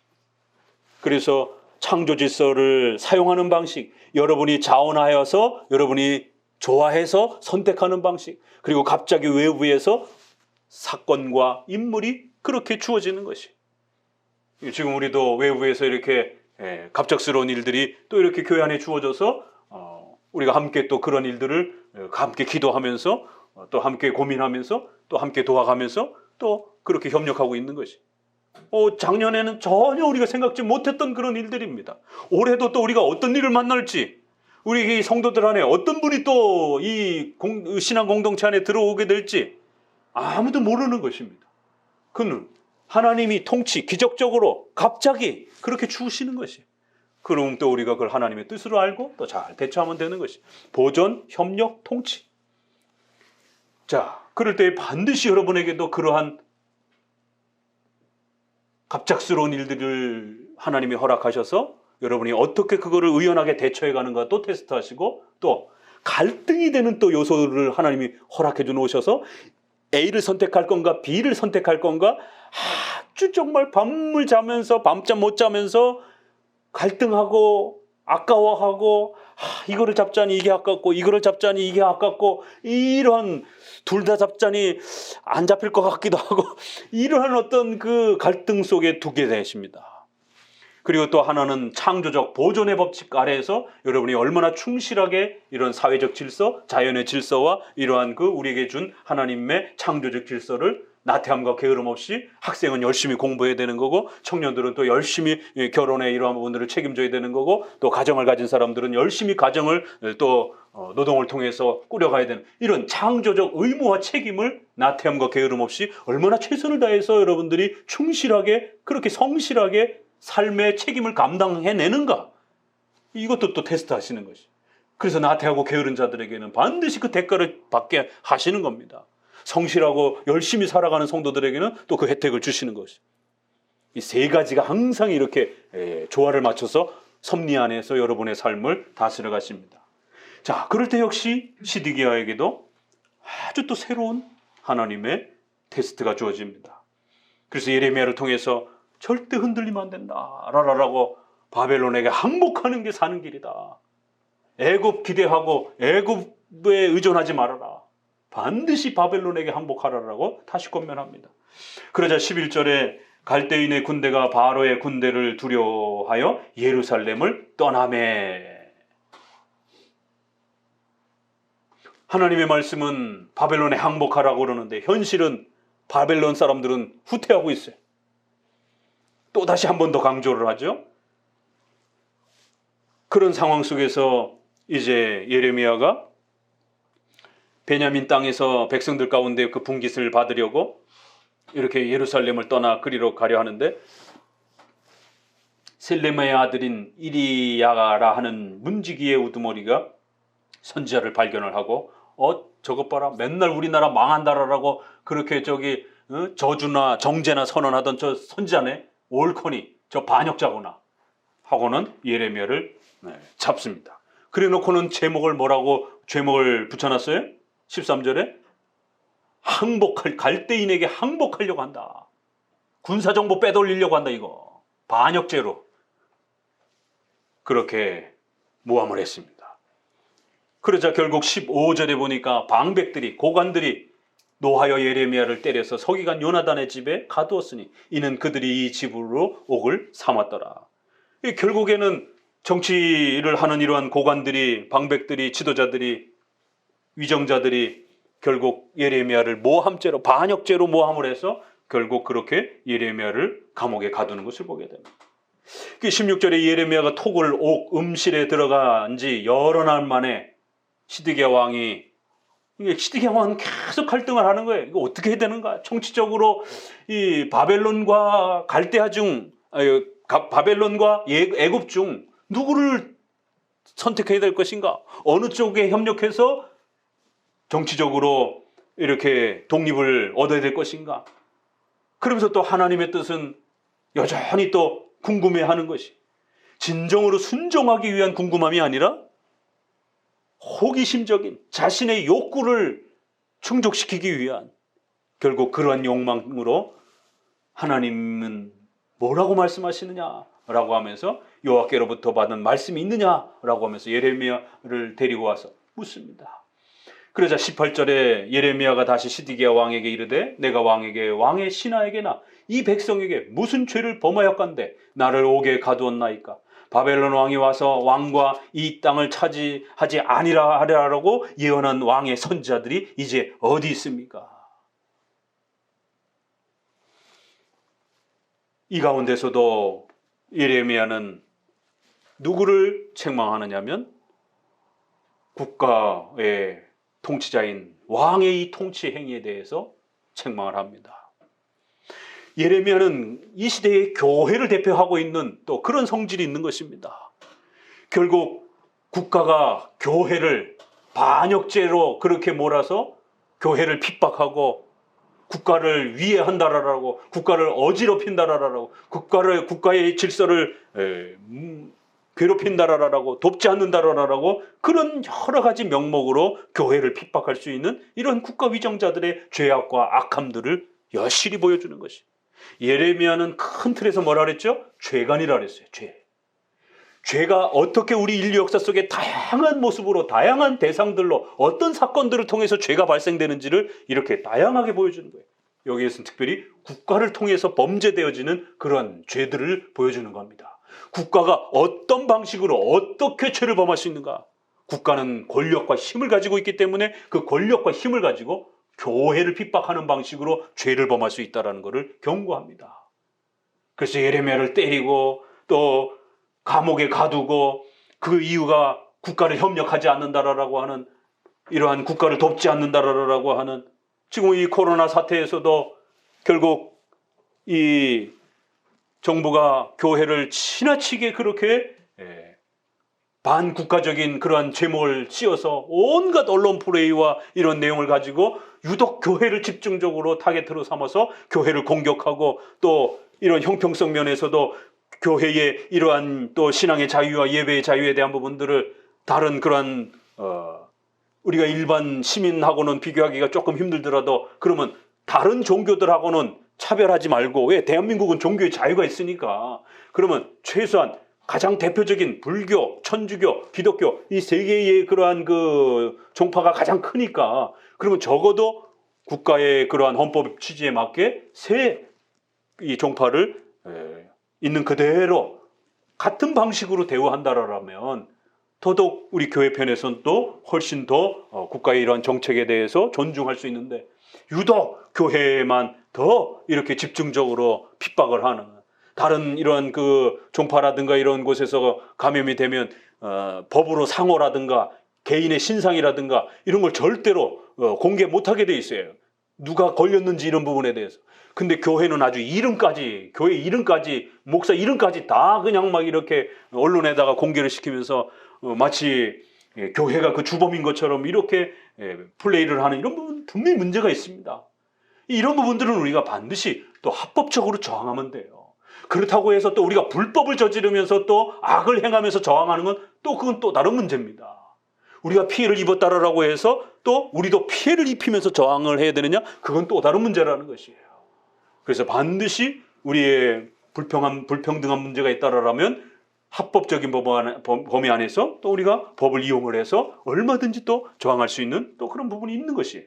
그래서 창조 질서를 사용하는 방식, 여러분이 자원하여서 여러분이 좋아해서 선택하는 방식, 그리고 갑자기 외부에서 사건과 인물이 그렇게 주어지는 것이. 지금 우리도 외부에서 이렇게 갑작스러운 일들이 또 이렇게 교회 안에 주어져서 우리가 함께 또 그런 일들을 함께 기도하면서 또 함께 고민하면서 또 함께 도와가면서 또 그렇게 협력하고 있는 것이. 작년에는 전혀 우리가 생각지 못했던 그런 일들입니다. 올해도 또 우리가 어떤 일을 만날지, 우리 성도들 안에 어떤 분이 또 이 신앙 공동체 안에 들어오게 될지 아무도 모르는 것입니다. 그는 하나님이 통치, 기적적으로 갑자기 그렇게 주시는 것이. 그럼 또 우리가 그걸 하나님의 뜻으로 알고 또 잘 대처하면 되는 것이. 보존, 협력, 통치. 자, 그럴 때 반드시 여러분에게도 그러한 갑작스러운 일들을 하나님이 허락하셔서 여러분이 어떻게 그거를 의연하게 대처해 가는가 또 테스트하시고, 또 갈등이 되는 또 요소를 하나님이 허락해 놓으셔서 A를 선택할 건가 B를 선택할 건가 아주 정말 밤을 자면서 밤잠 못 자면서 갈등하고 아까워하고 이거를 잡자니 이게 아깝고 이거를 잡자니 이게 아깝고, 이런 둘 다 잡자니 안 잡힐 것 같기도 하고 이러한 어떤 그 갈등 속에 두게 되십니다. 그리고 또 하나는 창조적 보존의 법칙 아래에서 여러분이 얼마나 충실하게 이런 사회적 질서, 자연의 질서와 이러한 그 우리에게 준 하나님의 창조적 질서를 나태함과 게으름 없이, 학생은 열심히 공부해야 되는 거고, 청년들은 또 열심히 결혼에 이러한 부분들을 책임져야 되는 거고, 또 가정을 가진 사람들은 열심히 가정을 또 노동을 통해서 꾸려가야 되는 이런 창조적 의무와 책임을 나태함과 게으름 없이 얼마나 최선을 다해서 여러분들이 충실하게 그렇게 성실하게 삶의 책임을 감당해내는가, 이것도 또 테스트하시는 것이. 그래서 나태하고 게으른 자들에게는 반드시 그 대가를 받게 하시는 겁니다. 성실하고 열심히 살아가는 성도들에게는 또 그 혜택을 주시는 것이. 이 세 가지가 항상 이렇게 조화를 맞춰서 섭리 안에서 여러분의 삶을 다스려 가십니다. 자, 그럴 때 역시 시드기야에게도 아주 또 새로운 하나님의 테스트가 주어집니다. 그래서 예레미야를 통해서 절대 흔들리면 안 된다 라라라고, 바벨론에게 항복하는 게 사는 길이다. 애굽 기대하고 애굽에 의존하지 말아라. 반드시 바벨론에게 항복하라라고 다시 권면합니다. 그러자 11절에 갈대인의 군대가 바로의 군대를 두려워하여 예루살렘을 떠나매. 하나님의 말씀은 바벨론에 항복하라고 그러는데 현실은 바벨론 사람들은 후퇴하고 있어요. 또 다시 한 번 더 강조를 하죠. 그런 상황 속에서 이제 예레미야가 베냐민 땅에서 백성들 가운데 그 분깃을 받으려고 이렇게 예루살렘을 떠나 그리로 가려 하는데, 셀레마의 아들인 이리야라 하는 문지기의 우두머리가 선지자를 발견을 하고 저것 봐라, 맨날 우리나라 망한다라고 그렇게 저주나 정죄나 선언하던 저 선지자네, 옳거니 저 반역자구나 하고는 예레미야를 잡습니다. 그래 놓고는 뭐라고 제목을 붙여놨어요? 13절에 갈대인에게 항복하려고 한다. 군사정보 빼돌리려고 한다. 이거 반역죄로 그렇게 모함을 했습니다. 그러자 결국 15절에 보니까 방백들이, 고관들이 노하여 예레미야를 때려서 서기관 요나단의 집에 가두었으니 이는 그들이 이 집으로 옥을 삼았더라. 결국에는 정치를 하는 이러한 고관들이, 방백들이, 지도자들이, 위정자들이 결국 예레미야를 모함죄로, 반역죄로 모함을 해서 결국 그렇게 예레미야를 감옥에 가두는 것을 보게 됩니다. 16절에 예레미야가 톡을 옥 음실에 들어간 지 여러 날 만에 시드기야 왕은 계속 갈등을 하는 거예요. 이거 어떻게 해야 되는가? 정치적으로 이 바벨론과 바벨론과 애굽 중 누구를 선택해야 될 것인가? 어느 쪽에 협력해서 정치적으로 이렇게 독립을 얻어야 될 것인가? 그러면서 또 하나님의 뜻은 여전히 또 궁금해하는 것이, 진정으로 순종하기 위한 궁금함이 아니라 호기심적인 자신의 욕구를 충족시키기 위한, 결국 그러한 욕망으로 하나님은 뭐라고 말씀하시느냐라고 하면서 여호와께로부터 받은 말씀이 있느냐라고 하면서 예레미야를 데리고 와서 묻습니다. 그러자 18절에 예레미야가 다시 시드기야 왕에게 이르되 내가 왕의 신하에게나 이 백성에게 무슨 죄를 범하였건대 나를 옥에 가두었나이까? 바벨론 왕이 와서 왕과 이 땅을 차지하지 아니라 하리라고 예언한 왕의 선지자들이 이제 어디 있습니까? 이 가운데서도 예레미야는 누구를 책망하느냐면 국가의 통치자인 왕의 이 통치 행위에 대해서 책망을 합니다. 예레미야는 이 시대의 교회를 대표하고 있는 또 그런 성질이 있는 것입니다. 결국 국가가 교회를 반역죄로 그렇게 몰아서 교회를 핍박하고 국가를 위해한다라고, 국가를 어지럽힌다라고, 국가의 질서를 괴롭힌다라고, 돕지 않는다라고, 그런 여러 가지 명목으로 교회를 핍박할 수 있는 이런 국가 위정자들의 죄악과 악함들을 여실히 보여주는 것이. 예레미야는 큰 틀에서 뭐라 그랬죠? 죄관이라 그랬어요. 죄가 어떻게 우리 인류 역사 속에 다양한 모습으로, 다양한 대상들로, 어떤 사건들을 통해서 죄가 발생되는지를 이렇게 다양하게 보여주는 거예요. 여기에서는 특별히 국가를 통해서 범죄되어지는 그런 죄들을 보여주는 겁니다. 국가가 어떤 방식으로 어떻게 죄를 범할 수 있는가? 국가는 권력과 힘을 가지고 있기 때문에 그 권력과 힘을 가지고 교회를 핍박하는 방식으로 죄를 범할 수 있다는 것을 경고합니다. 그래서 예레미야를 때리고 또 감옥에 가두고, 그 이유가 국가를 협력하지 않는다라고 하는, 이러한 국가를 돕지 않는다라고 하는, 지금 이 코로나 사태에서도 결국 이 정부가 교회를 지나치게 그렇게 반국가적인 그러한 제목을 씌워서 온갖 언론 플레이와 이런 내용을 가지고 유독 교회를 집중적으로 타겟으로 삼아서 교회를 공격하고, 또 이런 형평성 면에서도 교회의 이러한 또 신앙의 자유와 예배의 자유에 대한 부분들을 다른 그러한 우리가 일반 시민하고는 비교하기가 조금 힘들더라도, 그러면 다른 종교들하고는 차별하지 말고, 왜? 대한민국은 종교의 자유가 있으니까. 그러면 최소한 가장 대표적인 불교, 천주교, 기독교 이 세 개의 그러한 그 종파가 가장 크니까, 그러면 적어도 국가의 그러한 헌법 취지에 맞게 이 종파를 있는 그대로 같은 방식으로 대우한다라면 더더욱 우리 교회 편에서는 또 훨씬 더 국가의 이러한 정책에 대해서 존중할 수 있는데, 유독 교회에만 더 이렇게 집중적으로 핍박을 하는, 다른 이런 그 종파라든가 이런 곳에서 감염이 되면 법으로 상호라든가 개인의 신상이라든가 이런 걸 절대로 공개 못하게 돼 있어요. 누가 걸렸는지 이런 부분에 대해서. 근데 교회는 아주 이름까지, 교회 이름까지, 목사 이름까지 다 그냥 막 이렇게 언론에다가 공개를 시키면서 마치 교회가 그 주범인 것처럼 이렇게 플레이를 하는 이런 부분 분명히 문제가 있습니다. 이런 부분들은 우리가 반드시 또 합법적으로 저항하면 돼요. 그렇다고 해서 또 우리가 불법을 저지르면서 또 악을 행하면서 저항하는 건 또 그건 또 다른 문제입니다. 우리가 피해를 입었다라고 해서 또 우리도 피해를 입히면서 저항을 해야 되느냐? 그건 또 다른 문제라는 것이에요. 그래서 반드시 우리의 불평등한 문제가 있다라면 합법적인 범위 안에서 또 우리가 법을 이용을 해서 얼마든지 또 저항할 수 있는 또 그런 부분이 있는 것이에요.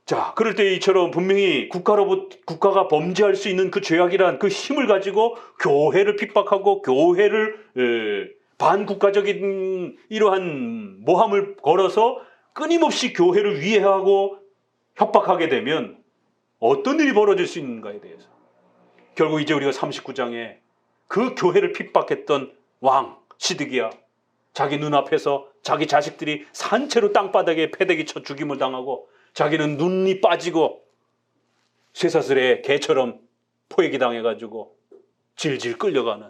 자, 그럴 때 이처럼 분명히 국가가 범죄할 수 있는 그 죄악이란 그 힘을 가지고 교회를 핍박하고 교회를 반국가적인 이러한 모함을 걸어서 끊임없이 교회를 위해하고 협박하게 되면 어떤 일이 벌어질 수 있는가에 대해서 결국 이제 우리가 39장에 그 교회를 핍박했던 왕 시드기야, 자기 눈앞에서 자기 자식들이 산채로 땅바닥에 패대기 쳐 죽임을 당하고 자기는 눈이 빠지고 쇠사슬에 개처럼 포획이 당해가지고 질질 끌려가는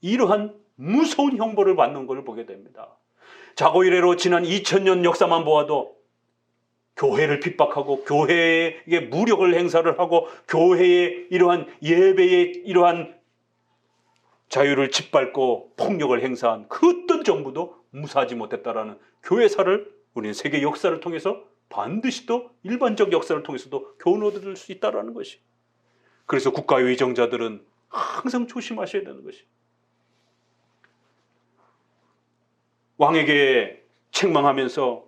이러한 무서운 형벌을 받는 것을 보게 됩니다. 자고 이래로 지난 2000년 역사만 보아도 교회를 핍박하고 교회에게 무력을 행사를 하고 교회의 이러한 예배의 이러한 자유를 짓밟고 폭력을 행사한 그 어떤 정부도 무사하지 못했다라는 교회사를 우리는 세계 역사를 통해서 반드시 또 일반적 역사를 통해서도 교훈을 얻을 수 있다는 것이. 그래서 국가의정자들은 항상 조심하셔야 되는 것이. 왕에게 책망하면서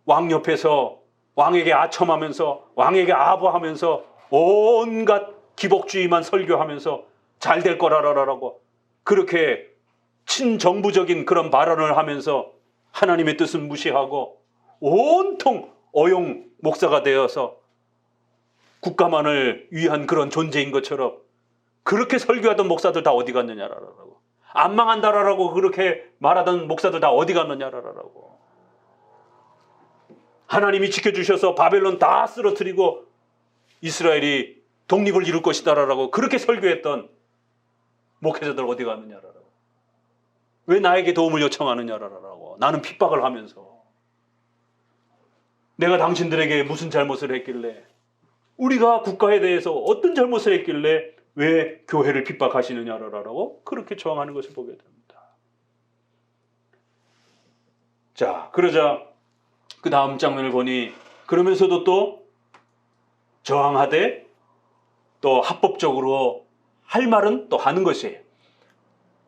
왕 옆에서 왕에게 아첨하면서 왕에게 아부하면서 온갖 기복주의만 설교하면서 잘 될 거라라고 그렇게 친정부적인 그런 발언을 하면서 하나님의 뜻을 무시하고 온통 어용 목사가 되어서 국가만을 위한 그런 존재인 것처럼 그렇게 설교하던 목사들 다 어디 갔느냐라고, 안 망한다라고 그렇게 말하던 목사들 다 어디 갔느냐라고, 하나님이 지켜주셔서 바벨론 다 쓰러뜨리고 이스라엘이 독립을 이룰 것이다라고 그렇게 설교했던 목회자들 어디 갔느냐라고, 왜 나에게 도움을 요청하느냐라고, 나는 핍박을 하면서 내가 당신들에게 무슨 잘못을 했길래, 우리가 국가에 대해서 어떤 잘못을 했길래 왜 교회를 핍박하시느냐라고 그렇게 저항하는 것을 보게 됩니다. 자, 그러자 그 다음 장면을 보니 그러면서도 또 저항하되 또 합법적으로 할 말은 또 하는 것이에요.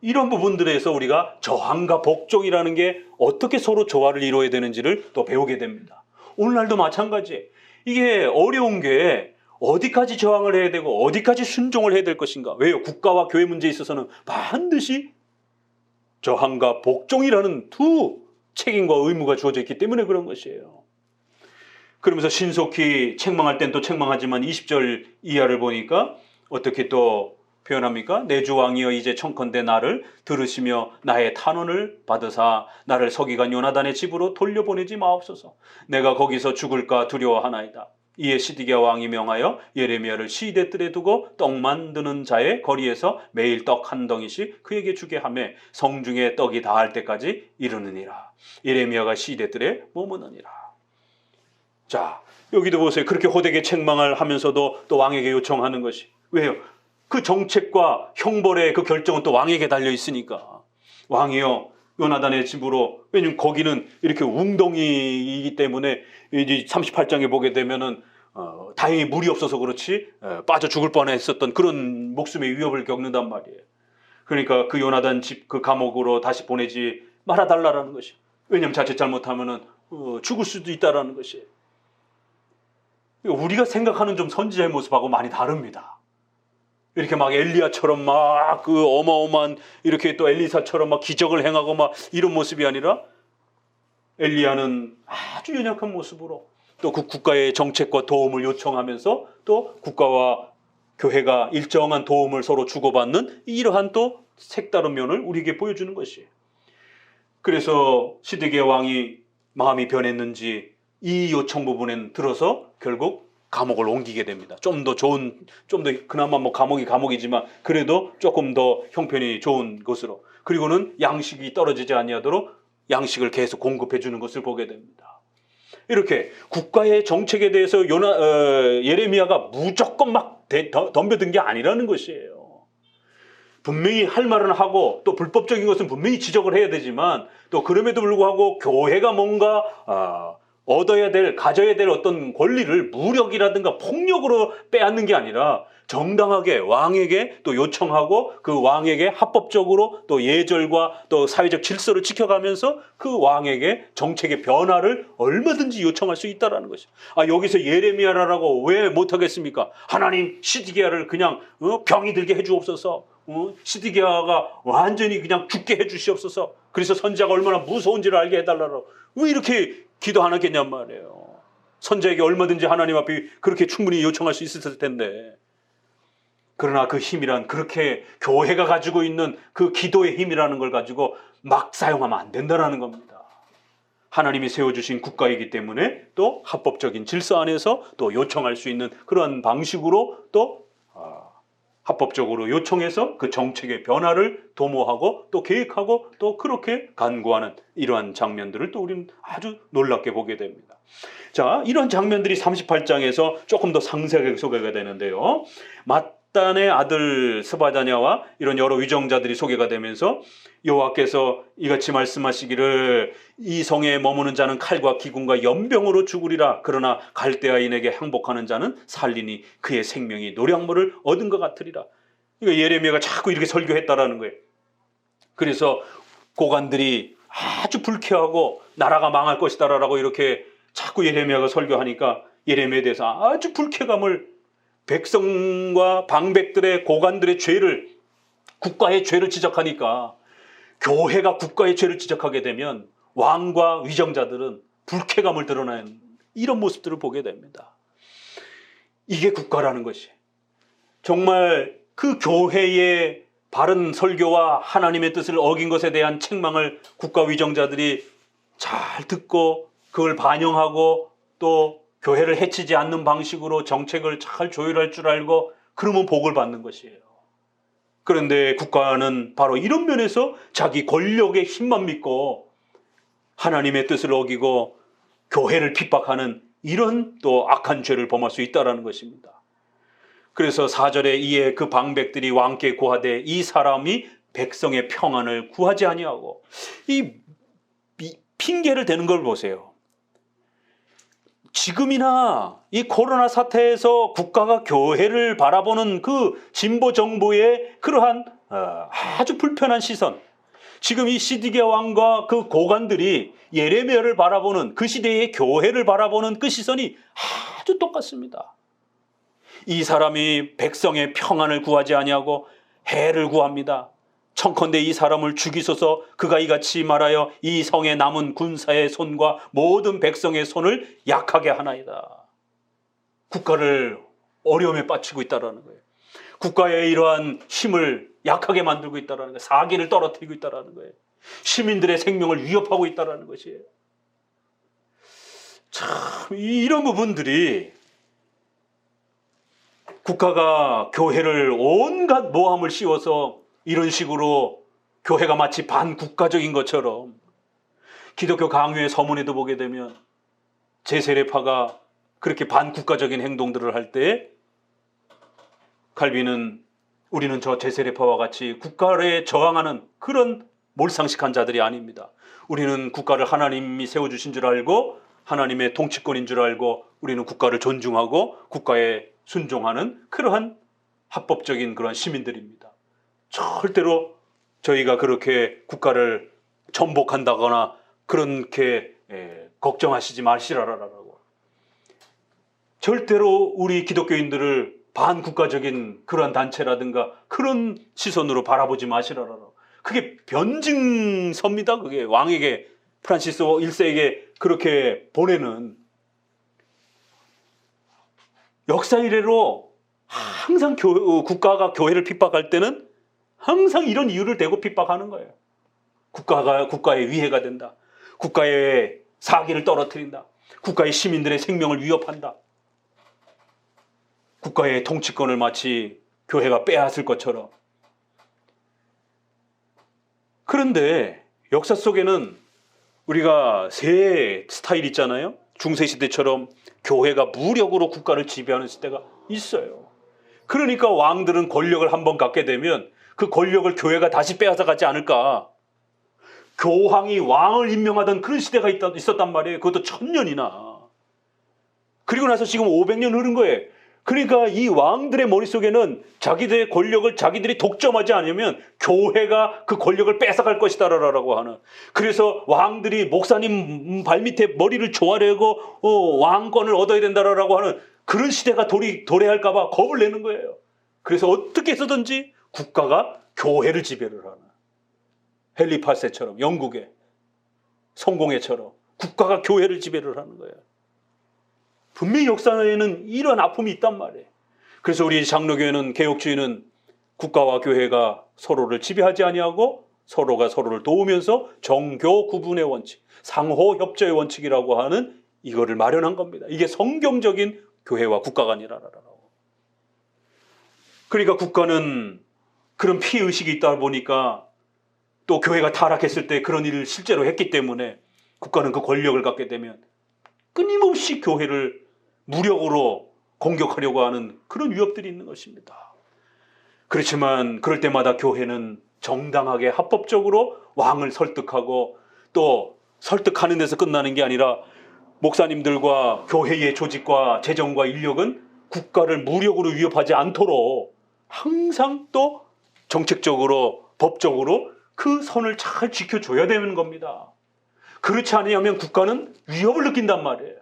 이런 부분들에서 우리가 저항과 복종이라는 게 어떻게 서로 조화를 이루어야 되는지를 또 배우게 됩니다. 오늘날도 마찬가지예요. 이게 어려운 게 어디까지 저항을 해야 되고 어디까지 순종을 해야 될 것인가. 왜요? 국가와 교회 문제에 있어서는 반드시 저항과 복종이라는 두 책임과 의무가 주어져 있기 때문에 그런 것이에요. 그러면서 신속히 책망할 땐 또 책망하지만 20절 이하를 보니까 어떻게 또 표현합니까? 내 주 왕이여 이제 청컨대 나를 들으시며 나의 탄원을 받으사 나를 서기관 요나단의 집으로 돌려보내지 마옵소서. 내가 거기서 죽을까 두려워하나이다. 이에 시드기야 왕이 명하여 예레미야를 시대뜰에 두고 떡 만드는 자의 거리에서 매일 떡 한 덩이씩 그에게 주게 하며 성중에 떡이 다할 때까지 이르느니라. 예레미야가 시대뜰에 머무느니라. 자, 여기도 보세요. 그렇게 호되게 책망을 하면서도 또 왕에게 요청하는 것이. 왜요? 그 정책과 형벌의 그 결정은 또 왕에게 달려 있으니까. 왕이여 요나단의 집으로, 왜냐면 거기는 이렇게 웅덩이이기 때문에 이제 38장에 보게 되면은 다행히 물이 없어서 그렇지 빠져 죽을 뻔했었던 그런 목숨의 위협을 겪는단 말이에요. 그러니까 그 요나단 집 그 감옥으로 다시 보내지 말아달라는 것이. 왜냐면 자칫 잘못하면은 죽을 수도 있다라는 것이. 우리가 생각하는 좀 선지자의 모습하고 많이 다릅니다. 이렇게 막 엘리야처럼 막 그 어마어마한 이렇게 또 엘리사처럼 막 기적을 행하고 막 이런 모습이 아니라 엘리야는 아주 연약한 모습으로 또 그 국가의 정책과 도움을 요청하면서 또 국가와 교회가 일정한 도움을 서로 주고받는 이러한 또 색다른 면을 우리에게 보여주는 것이에요. 그래서 시드기야 왕이 마음이 변했는지 이 요청 부분엔 들어서 결국 감옥을 옮기게 됩니다. 좀 더 좋은, 좀 더 그나마 뭐 감옥이 감옥이지만 그래도 조금 더 형편이 좋은 곳으로, 그리고는 양식이 떨어지지 아니하도록 양식을 계속 공급해 주는 것을 보게 됩니다. 이렇게 국가의 정책에 대해서 예레미야가 무조건 막 덤벼든 게 아니라는 것이에요. 분명히 할 말은 하고 또 불법적인 것은 분명히 지적을 해야 되지만, 또 그럼에도 불구하고 교회가 뭔가 가져야 될 어떤 권리를 무력이라든가 폭력으로 빼앗는 게 아니라 정당하게 왕에게 또 요청하고 그 왕에게 합법적으로 또 예절과 또 사회적 질서를 지켜가면서 그 왕에게 정책의 변화를 얼마든지 요청할 수 있다는 것이죠. 여기서 예레미야라고 왜 못하겠습니까? 하나님, 시드기야를 그냥 병이 들게 해주옵소서. 시드기야가 완전히 그냥 죽게 해주시옵소서. 그래서 선지자가 얼마나 무서운지를 알게 해달라고 왜 이렇게 기도 안 하겠냔 말이에요. 선지자에게 얼마든지 하나님 앞에 그렇게 충분히 요청할 수 있었을 텐데, 그러나 그 힘이란, 그렇게 교회가 가지고 있는 그 기도의 힘이라는 걸 가지고 막 사용하면 안 된다는 겁니다. 하나님이 세워주신 국가이기 때문에 또 합법적인 질서 안에서 또 요청할 수 있는 그런 방식으로 또 합법적으로 요청해서 그 정책의 변화를 도모하고 또 계획하고 또 그렇게 간구하는 이러한 장면들을 또 우리는 아주 놀랍게 보게 됩니다. 자, 이런 장면들이 38장에서 조금 더 상세하게 소개가 되는데요. 맏단의 아들 스바냐와 이런 여러 위정자들이 소개가 되면서 여호와께서 이같이 말씀하시기를, 이 성에 머무는 자는 칼과 기근과 연병으로 죽으리라. 그러나 갈대아인에게 항복하는 자는 살리니 그의 생명이 노량물을 얻은 것 같으리라. 이거 예레미야가 자꾸 이렇게 설교했다라는 거예요. 그래서 고관들이 아주 불쾌하고 나라가 망할 것이다라고 이렇게 자꾸 예레미야가 설교하니까 예레미야에 대해서 아주 불쾌감을, 백성과 방백들의 고관들의 죄를, 국가의 죄를 지적하니까, 교회가 국가의 죄를 지적하게 되면 왕과 위정자들은 불쾌감을 드러내는 이런 모습들을 보게 됩니다. 이게 국가라는 것이, 정말 그 교회의 바른 설교와 하나님의 뜻을 어긴 것에 대한 책망을 국가 위정자들이 잘 듣고 그걸 반영하고 또 교회를 해치지 않는 방식으로 정책을 잘 조율할 줄 알고, 그러면 복을 받는 것이에요. 그런데 국가는 바로 이런 면에서 자기 권력의 힘만 믿고 하나님의 뜻을 어기고 교회를 핍박하는 이런 또 악한 죄를 범할 수 있다는 것입니다. 그래서 4절에 이에 그 방백들이 왕께 고하되 이 사람이 백성의 평안을 구하지 아니하고, 이 핑계를 대는 걸 보세요. 지금이나 이 코로나 사태에서 국가가 교회를 바라보는 그 진보 정부의 그러한 아주 불편한 시선, 지금 이 시드기야 왕과 그 고관들이 예레미야를 바라보는, 그 시대의 교회를 바라보는 그 시선이 아주 똑같습니다. 이 사람이 백성의 평안을 구하지 아니하고 해를 구합니다. 청컨대 이 사람을 죽이소서. 그가 이같이 말하여 이 성에 남은 군사의 손과 모든 백성의 손을 약하게 하나이다. 국가를 어려움에 빠뜨리고 있다는 거예요. 국가의 이러한 힘을 약하게 만들고 있다는 거예요. 사기를 떨어뜨리고 있다는 거예요. 시민들의 생명을 위협하고 있다는 것이에요. 참, 이런 부분들이 국가가 교회를 온갖 모함을 씌워서 이런 식으로 교회가 마치 반국가적인 것처럼, 기독교 강요의 서문에도 보게 되면 제세례파가 그렇게 반국가적인 행동들을 할 때 칼빈은 우리는 저 제세례파와 같이 국가에 저항하는 그런 몰상식한 자들이 아닙니다. 우리는 국가를 하나님이 세워주신 줄 알고 하나님의 통치권인 줄 알고 우리는 국가를 존중하고 국가에 순종하는 그러한 합법적인 그런 시민들입니다. 절대로 저희가 그렇게 국가를 전복한다거나 그렇게 걱정하시지 마시라라고, 절대로 우리 기독교인들을 반국가적인 그런 단체라든가 그런 시선으로 바라보지 마시라라고. 그게 변증서입니다. 그게 왕에게, 프란시스 1세에게 그렇게 보내는, 역사 이래로 항상 국가가 교회를 핍박할 때는 항상 이런 이유를 대고 핍박하는 거예요. 국가가 국가의 위해가 된다. 국가의 사기를 떨어뜨린다. 국가의 시민들의 생명을 위협한다. 국가의 통치권을 마치 교회가 빼앗을 것처럼. 그런데 역사 속에는 우리가 새 스타일 있잖아요. 중세시대처럼 교회가 무력으로 국가를 지배하는 시대가 있어요. 그러니까 왕들은 권력을 한번 갖게 되면 그 권력을 교회가 다시 빼앗아가지 않을까. 교황이 왕을 임명하던 그런 시대가 있었단 말이에요. 그것도 1000년이나. 그리고 나서 지금 500년 흐른 거예요. 그러니까 이 왕들의 머릿속에는 자기들의 권력을 자기들이 독점하지 않으면 교회가 그 권력을 뺏어갈 것이다라고 하는. 그래서 왕들이 목사님 발밑에 머리를 조아려고 왕권을 얻어야 된다라고 하는 그런 시대가 도래할까 봐 겁을 내는 거예요. 그래서 어떻게 해서든지 국가가 교회를 지배를 하는. 헨리 8세처럼 영국의 성공회처럼 국가가 교회를 지배를 하는 거예요. 분명히 역사에는 이런 아픔이 있단 말이에요. 그래서 우리 장로교회는 개혁주의는 국가와 교회가 서로를 지배하지 아니하고 서로가 서로를 도우면서 정교 구분의 원칙, 상호 협조의 원칙이라고 하는 이거를 마련한 겁니다. 이게 성경적인 교회와 국가가 아니라라고. 그러니까 국가는 그런 피의식이 있다 보니까 또 교회가 타락했을 때 그런 일을 실제로 했기 때문에 국가는 그 권력을 갖게 되면 끊임없이 교회를 무력으로 공격하려고 하는 그런 위협들이 있는 것입니다. 그렇지만 그럴 때마다 교회는 정당하게 합법적으로 왕을 설득하고 또 설득하는 데서 끝나는 게 아니라 목사님들과 교회의 조직과 재정과 인력은 국가를 무력으로 위협하지 않도록 항상 또 정책적으로 법적으로 그 선을 잘 지켜줘야 되는 겁니다. 그렇지 않으면 국가는 위협을 느낀단 말이에요.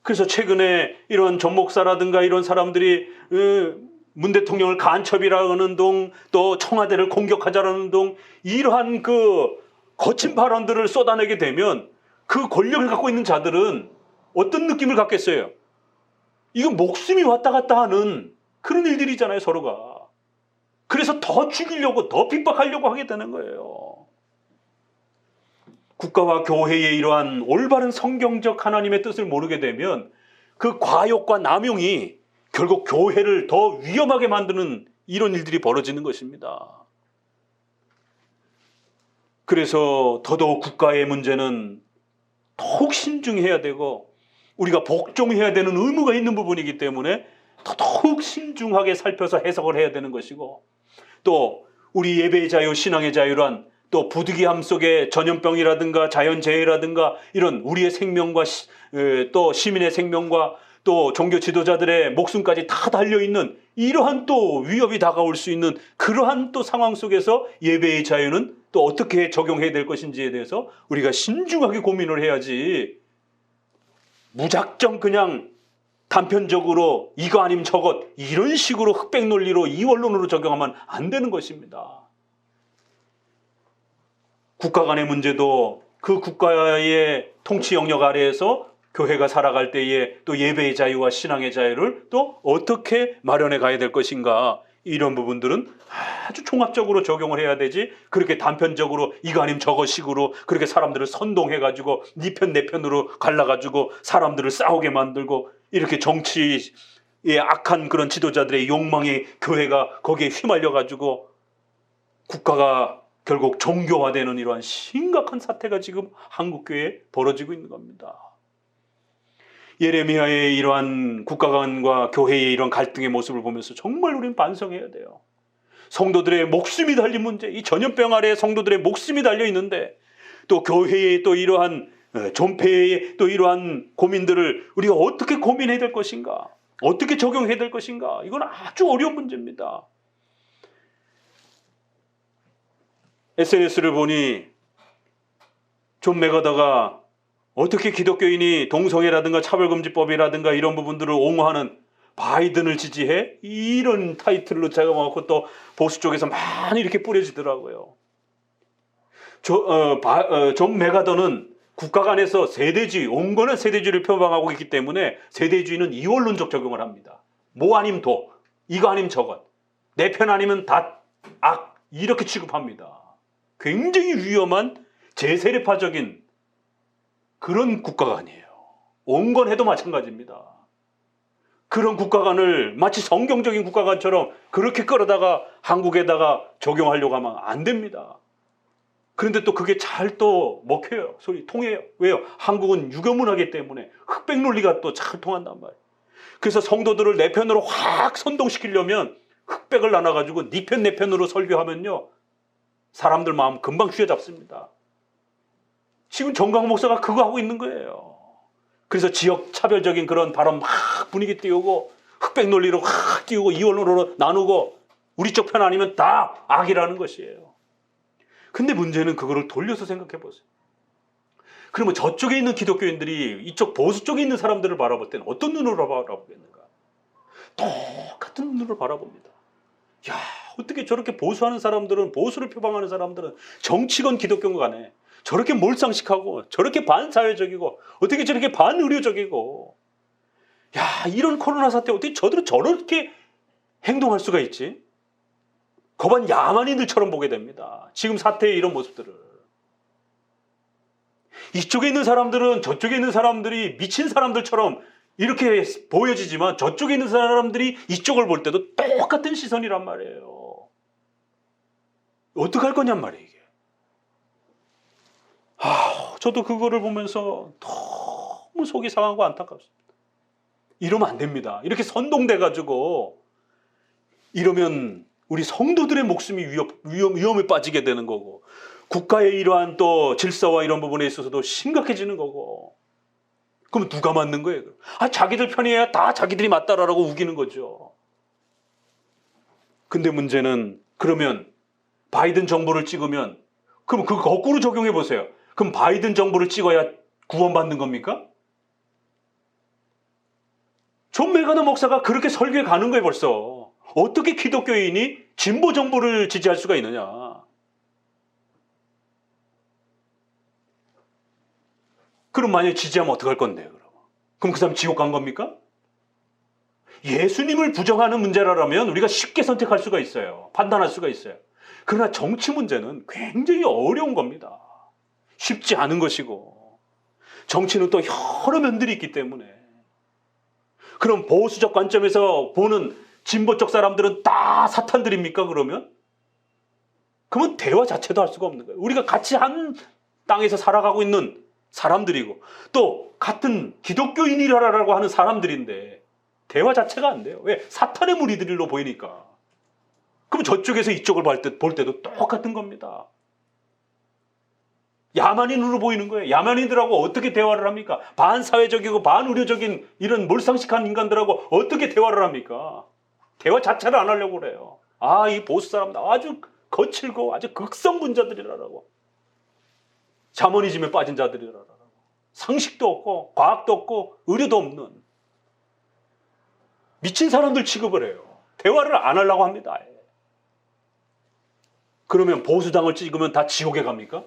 그래서 최근에 이런 전 목사라든가 이런 사람들이 문 대통령을 간첩이라는 둥, 또 청와대를 공격하자라는 둥, 이러한 그 거친 발언들을 쏟아내게 되면 그 권력을 갖고 있는 자들은 어떤 느낌을 갖겠어요? 이건 목숨이 왔다 갔다 하는 그런 일들이잖아요, 서로가. 그래서 더 죽이려고, 더 핍박하려고 하게 되는 거예요. 국가와 교회의 이러한 올바른 성경적 하나님의 뜻을 모르게 되면 그 과욕과 남용이 결국 교회를 더 위험하게 만드는 이런 일들이 벌어지는 것입니다. 그래서 더더욱 국가의 문제는 더욱 신중해야 되고 우리가 복종해야 되는 의무가 있는 부분이기 때문에 더더욱 신중하게 살펴서 해석을 해야 되는 것이고, 또 우리 예배의 자유, 신앙의 자유란 또 부득이함 속에 전염병이라든가 자연재해라든가 이런 우리의 생명과 또 시민의 생명과 또 종교 지도자들의 목숨까지 다 달려있는 이러한 또 위협이 다가올 수 있는 그러한 또 상황 속에서 예배의 자유는 또 어떻게 적용해야 될 것인지에 대해서 우리가 신중하게 고민을 해야지, 무작정 그냥 단편적으로 이거 아니면 저것 이런 식으로 흑백 논리로 이원론으로 적용하면 안 되는 것입니다. 국가 간의 문제도 그 국가의 통치 영역 아래에서 교회가 살아갈 때에 또 예배의 자유와 신앙의 자유를 또 어떻게 마련해 가야 될 것인가, 이런 부분들은 아주 종합적으로 적용을 해야 되지, 그렇게 단편적으로 이거 아니면 저거 식으로 그렇게 사람들을 선동해가지고 네 편 내 편으로 갈라가지고 사람들을 싸우게 만들고 이렇게 정치의 악한 그런 지도자들의 욕망에 교회가 거기에 휘말려가지고 국가가 결국 종교화되는 이러한 심각한 사태가 지금 한국교회에 벌어지고 있는 겁니다. 예레미야의 이러한 국가 간과 교회의 이런 갈등의 모습을 보면서 정말 우리는 반성해야 돼요. 성도들의 목숨이 달린 문제, 이 전염병 아래에 성도들의 목숨이 달려 있는데 또 교회의 또 이러한 존폐의 또 이러한 고민들을 우리가 어떻게 고민해야 될 것인가, 어떻게 적용해야 될 것인가, 이건 아주 어려운 문제입니다. SNS를 보니 존 맥어더가 어떻게 기독교인이 동성애라든가 차별금지법이라든가 이런 부분들을 옹호하는 바이든을 지지해? 이런 타이틀로 잡아먹고 또 보수 쪽에서 많이 이렇게 뿌려지더라고요. 존 맥어더는 국가 간에서 세대주의, 온건한 세대주의를 표방하고 있기 때문에 세대주의는 이원론적 적용을 합니다. 뭐 아니면 도, 이거 아니면 저것, 내 편 아니면 다 악, 이렇게 취급합니다. 굉장히 위험한 제세례파적인 그런 국가가 아니에요. 온건해도 마찬가지입니다. 그런 국가관을 마치 성경적인 국가관처럼 그렇게 끌어다가 한국에다가 적용하려고 하면 안 됩니다. 그런데 또 그게 잘 또 먹혀요. 소리 통해요. 왜요? 한국은 유교문화이기 때문에 흑백 논리가 또 잘 통한단 말이에요. 그래서 성도들을 내 편으로 확 선동시키려면 흑백을 나눠가지고 네 편 내 편으로 설교하면요, 사람들 마음 금방 휘어잡습니다. 지금 정강 목사가 그거 하고 있는 거예요. 그래서 지역 차별적인 그런 발언 막 분위기 띄우고 흑백 논리로 확 띄우고 이원으로 나누고 우리 쪽 편 아니면 다 악이라는 것이에요. 근데 문제는 그거를 돌려서 생각해 보세요. 그러면 저쪽에 있는 기독교인들이 이쪽 보수 쪽에 있는 사람들을 바라볼 때는 어떤 눈으로 바라보겠는가? 똑같은 눈으로 바라봅니다. 야, 어떻게 저렇게 보수하는 사람들은, 보수를 표방하는 사람들은 정치건 기독교건 간에 저렇게 몰상식하고 저렇게 반사회적이고 어떻게 저렇게 반의료적이고, 야, 이런 코로나 사태 어떻게 저들은 저렇게 행동할 수가 있지? 거반 야만인들처럼 보게 됩니다. 지금 사태의 이런 모습들을. 이쪽에 있는 사람들은 저쪽에 있는 사람들이 미친 사람들처럼 이렇게 보여지지만 저쪽에 있는 사람들이 이쪽을 볼 때도 똑같은 시선이란 말이에요. 어떡할 거냔 말이에요, 이게. 저도 그거를 보면서 너무 속이 상하고 안타깝습니다. 이러면 안 됩니다. 이렇게 선동돼가지고 이러면 우리 성도들의 목숨이 위험에 빠지게 되는 거고, 국가의 이러한 또 질서와 이런 부분에 있어서도 심각해지는 거고. 그럼 누가 맞는 거예요? 자기들 편이어야 다 자기들이 맞다라고 우기는 거죠. 근데 문제는, 그러면 바이든 정부를 찍으면, 그럼 그거 거꾸로 적용해 보세요. 그럼 바이든 정부를 찍어야 구원받는 겁니까? 존 메가더 목사가 그렇게 설교해 가는 거예요, 벌써. 어떻게 기독교인이 진보 정부를 지지할 수가 있느냐? 그럼 만약에 지지하면 어떡할 건데요, 그럼 그 사람 지옥 간 겁니까? 예수님을 부정하는 문제라면 우리가 쉽게 선택할 수가 있어요. 판단할 수가 있어요. 그러나 정치 문제는 굉장히 어려운 겁니다. 쉽지 않은 것이고, 정치는 또 여러 면들이 있기 때문에. 그럼 보수적 관점에서 보는 진보적 사람들은 다 사탄들입니까, 그러면? 그러면 대화 자체도 할 수가 없는 거예요. 우리가 같이 한 땅에서 살아가고 있는 사람들이고 또 같은 기독교인이라고 하는 사람들인데 대화 자체가 안 돼요. 왜? 사탄의 무리들로 보이니까. 그럼 저쪽에서 이쪽을 볼 때도 똑같은 겁니다. 야만인으로 보이는 거예요. 야만인들하고 어떻게 대화를 합니까? 반사회적이고 반의료적인 이런 몰상식한 인간들하고 어떻게 대화를 합니까? 대화 자체를 안 하려고 그래요. 이 보수 사람들 아주 거칠고 아주 극성분자들이라고. 자머니즘에 빠진 자들이라고. 상식도 없고 과학도 없고 의료도 없는 미친 사람들 취급을 해요. 대화를 안 하려고 합니다. 그러면 보수당을 찍으면 다 지옥에 갑니까?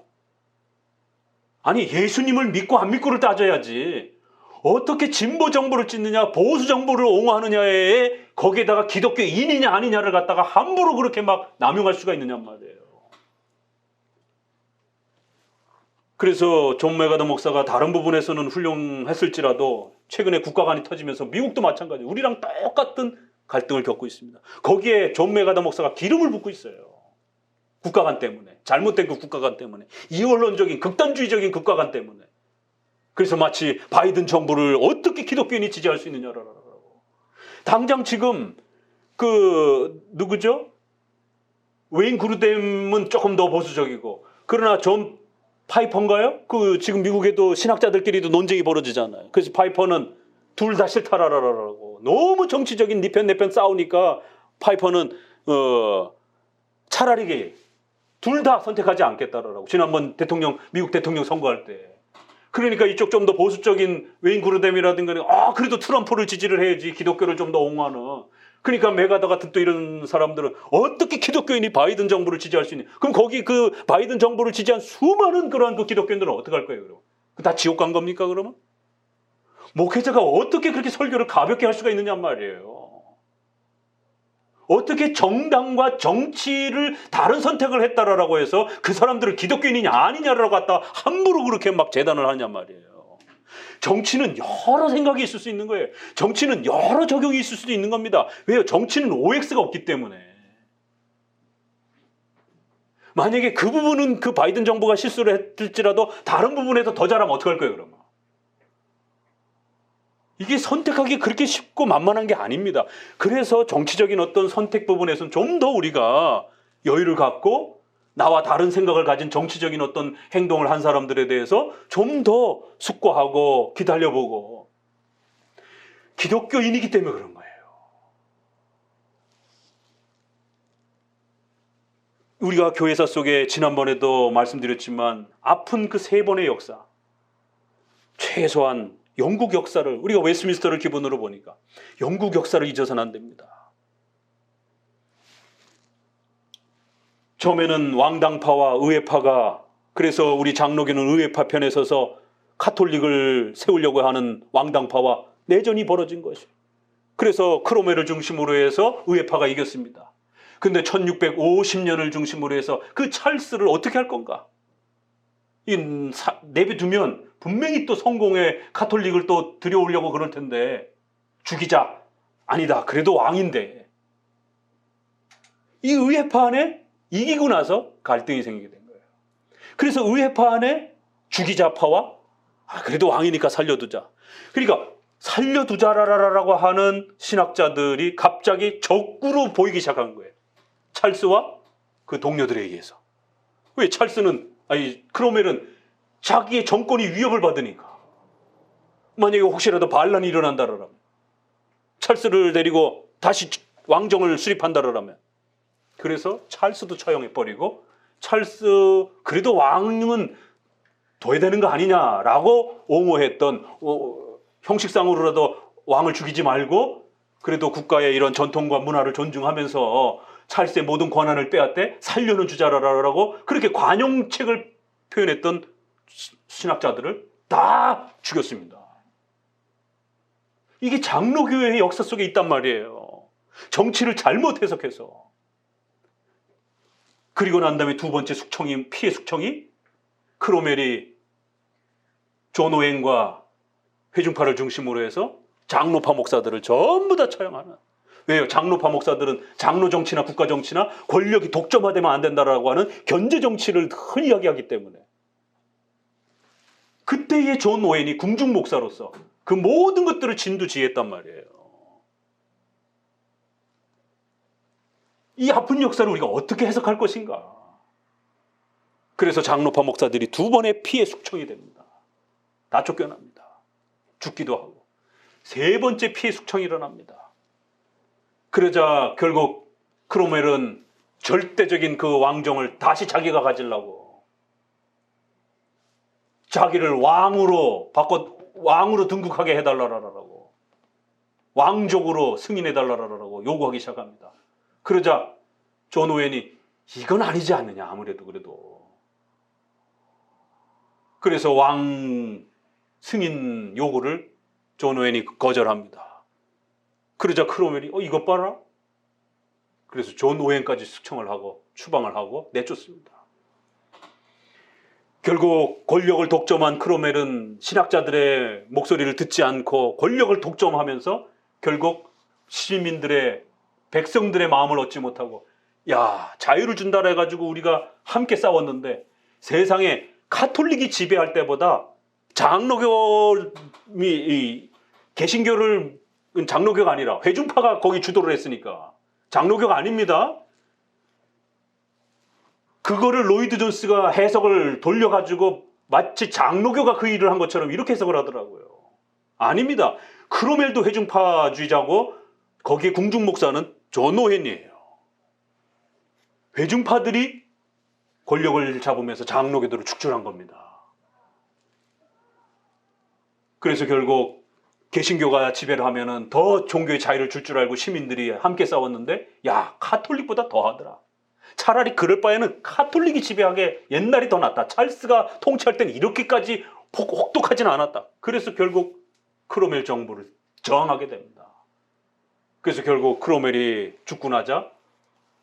아니, 예수님을 믿고 안 믿고를 따져야지. 어떻게 진보 정부를 찍느냐, 보수 정부를 옹호하느냐에 거기에다가 기독교인이냐 아니냐를 갖다가 함부로 그렇게 막 남용할 수가 있느냐 말이에요. 그래서 존 메가더 목사가 다른 부분에서는 훌륭했을지라도 최근에 국가관이 터지면서 미국도 마찬가지, 우리랑 똑같은 갈등을 겪고 있습니다. 거기에 존 메가더 목사가 기름을 붓고 있어요. 국가관 때문에, 잘못된 그 국가관 때문에, 이원론적인 극단주의적인 국가관 때문에. 그래서 마치 바이든 정부를 어떻게 기독교인이 지지할 수 있느냐라고. 당장 지금 누구죠? 웨인 그루뎀은 조금 더 보수적이고, 그러나 존 파이퍼인가요? 지금 미국에도 신학자들끼리도 논쟁이 벌어지잖아요. 그래서 파이퍼는 둘 다 싫다라고. 너무 정치적인 네 편 내 편 싸우니까 파이퍼는 차라리 둘 다 선택하지 않겠다라고. 지난번 미국 대통령 선거할 때. 그러니까 이쪽 좀 더 보수적인 웨인 그루뎀이라든가 그래도 트럼프를 지지를 해야지, 기독교를 좀 더 옹호하는. 그러니까 메가더 같은 또 이런 사람들은 어떻게 기독교인이 바이든 정부를 지지할 수 있냐. 그럼 거기 그 바이든 정부를 지지한 수많은 그러한 그 기독교인들은 어떻게 할 거예요, 그럼? 다 지옥 간 겁니까, 그러면? 목회자가 어떻게 그렇게 설교를 가볍게 할 수가 있느냐 말이에요. 어떻게 정당과 정치를 다른 선택을 했다라고 해서 그 사람들을 기독교인이냐 아니냐라고 갖다 함부로 그렇게 막 재단을 하냐 말이에요. 정치는 여러 생각이 있을 수 있는 거예요. 정치는 여러 적용이 있을 수도 있는 겁니다. 왜요? 정치는 OX가 없기 때문에. 만약에 그 부분은 그 바이든 정부가 실수를 했을지라도 다른 부분에서 더 잘하면 어떡할 거예요, 그러면? 이게 선택하기 그렇게 쉽고 만만한 게 아닙니다. 그래서 정치적인 어떤 선택 부분에서는 좀 더 우리가 여유를 갖고 나와 다른 생각을 가진 정치적인 어떤 행동을 한 사람들에 대해서 좀 더 숙고하고 기다려보고, 기독교인이기 때문에 그런 거예요. 우리가 교회사 속에 지난번에도 말씀드렸지만 아픈 그 3번의 역사, 최소한 영국 역사를, 우리가 웨스트민스터를 기본으로 보니까 영국 역사를 잊어서는 안 됩니다. 처음에는 왕당파와 의회파가, 그래서 우리 장로교는 의회파 편에 서서 카톨릭을 세우려고 하는 왕당파와 내전이 벌어진 것이에요. 그래서 크로멜을 중심으로 해서 의회파가 이겼습니다. 근데 1650년을 중심으로 해서 그 찰스를 어떻게 할 건가? 내비두면 분명히 또 성공의 카톨릭을 또 들여오려고 그럴 텐데, 죽이자. 아니다. 그래도 왕인데. 이 의회파 안에 이기고 나서 갈등이 생기게 된 거예요. 그래서 의회파 안에 죽이자파와 그래도 왕이니까 살려두자. 그러니까 살려두자라고 하는 신학자들이 갑자기 적구로 보이기 시작한 거예요. 찰스와 그 동료들에 의해서. 왜? 크로멜은 자기의 정권이 위협을 받으니까. 만약에 혹시라도 반란이 일어난다라면, 찰스를 데리고 다시 왕정을 수립한다라면, 그래서 찰스도 처형해버리고, 찰스 그래도 왕은 둬야 되는 거 아니냐라고 옹호했던, 형식상으로라도 왕을 죽이지 말고 그래도 국가의 이런 전통과 문화를 존중하면서 찰스의 모든 권한을 빼앗되 살려는 주자라고 그렇게 관용책을 표현했던 신학자들을 다 죽였습니다. 이게 장로교회의 역사 속에 있단 말이에요. 정치를 잘못 해석해서. 그리고 난 다음에 두 번째 피해 숙청이 크로멜이 존 오웬과 회중파를 중심으로 해서 장로파 목사들을 전부 다 처형하는. 왜요? 장로파 목사들은 장로 정치나 국가 정치나 권력이 독점화되면 안 된다라고 하는 견제 정치를 늘 이야기하기 때문에. 그때의 존 오웬이 궁중 목사로서 그 모든 것들을 진두지휘했단 말이에요. 이 아픈 역사를 우리가 어떻게 해석할 것인가? 그래서 장로파 목사들이 2번의 피해 숙청이 됩니다. 다 쫓겨납니다. 죽기도 하고. 3번째 피해 숙청이 일어납니다. 그러자 결국 크로멜은 절대적인 그 왕정을 다시 자기가 가지려고, 자기를 왕으로 등극하게 해달라고, 왕족으로 승인해달라고 요구하기 시작합니다. 그러자 존 오웬이 이건 아니지 않느냐, 아무래도 그래도. 그래서 왕 승인 요구를 존 오웬이 거절합니다. 그러자 크로멜이 이것 봐라. 그래서 존 오웬까지 숙청을 하고 추방을 하고 내쫓습니다. 결국 권력을 독점한 크로멜은 신학자들의 목소리를 듣지 않고 권력을 독점하면서 결국 백성들의 마음을 얻지 못하고, 자유를 준다라 해가지고 우리가 함께 싸웠는데 세상에 카톨릭이 지배할 때보다 개신교를, 장로교가 아니라 회중파가 거기 주도를 했으니까 장로교가 아닙니다. 그거를 로이드 존스가 해석을 돌려가지고 마치 장로교가 그 일을 한 것처럼 이렇게 해석을 하더라고요. 아닙니다. 크로멜도 회중파주의자고 거기에 궁중 목사는 존 오웬이에요. 회중파들이 권력을 잡으면서 장로교도를 축출한 겁니다. 그래서 결국 개신교가 지배를 하면은 더 종교의 자유를 줄 알고 시민들이 함께 싸웠는데, 카톨릭보다 더 하더라. 차라리 그럴 바에는 카톨릭이 지배하게 옛날이 더 낫다. 찰스가 통치할 때는 이렇게까지 혹독하지는 않았다. 그래서 결국 크로멜 정부를 저항하게 됩니다. 그래서 결국 크로멜이 죽고 나자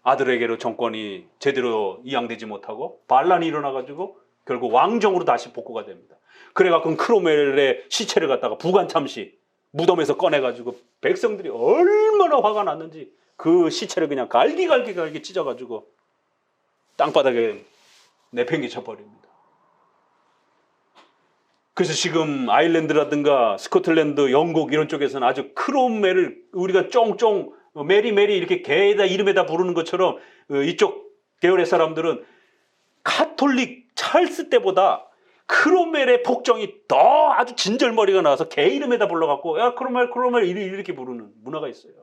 아들에게로 정권이 제대로 이양되지 못하고 반란이 일어나가지고 결국 왕정으로 다시 복구가 됩니다. 그래갖고 크로멜의 시체를 갖다가 부관참시 무덤에서 꺼내가지고 백성들이 얼마나 화가 났는지 그 시체를 그냥 갈기 찢어가지고 땅바닥에 내팽개쳐 버립니다. 그래서 지금 아일랜드라든가 스코틀랜드, 영국 이런 쪽에서는 아주 크롬멜을 우리가 쫑쫑 메리 이렇게 개에다 이름에다 부르는 것처럼 이쪽 계열의 사람들은 카톨릭 찰스 때보다 크롬멜의 복종이 더 아주 진절머리가 나와서 개 이름에다 불러갖고 야 크롬멜 이렇게 부르는 문화가 있어요.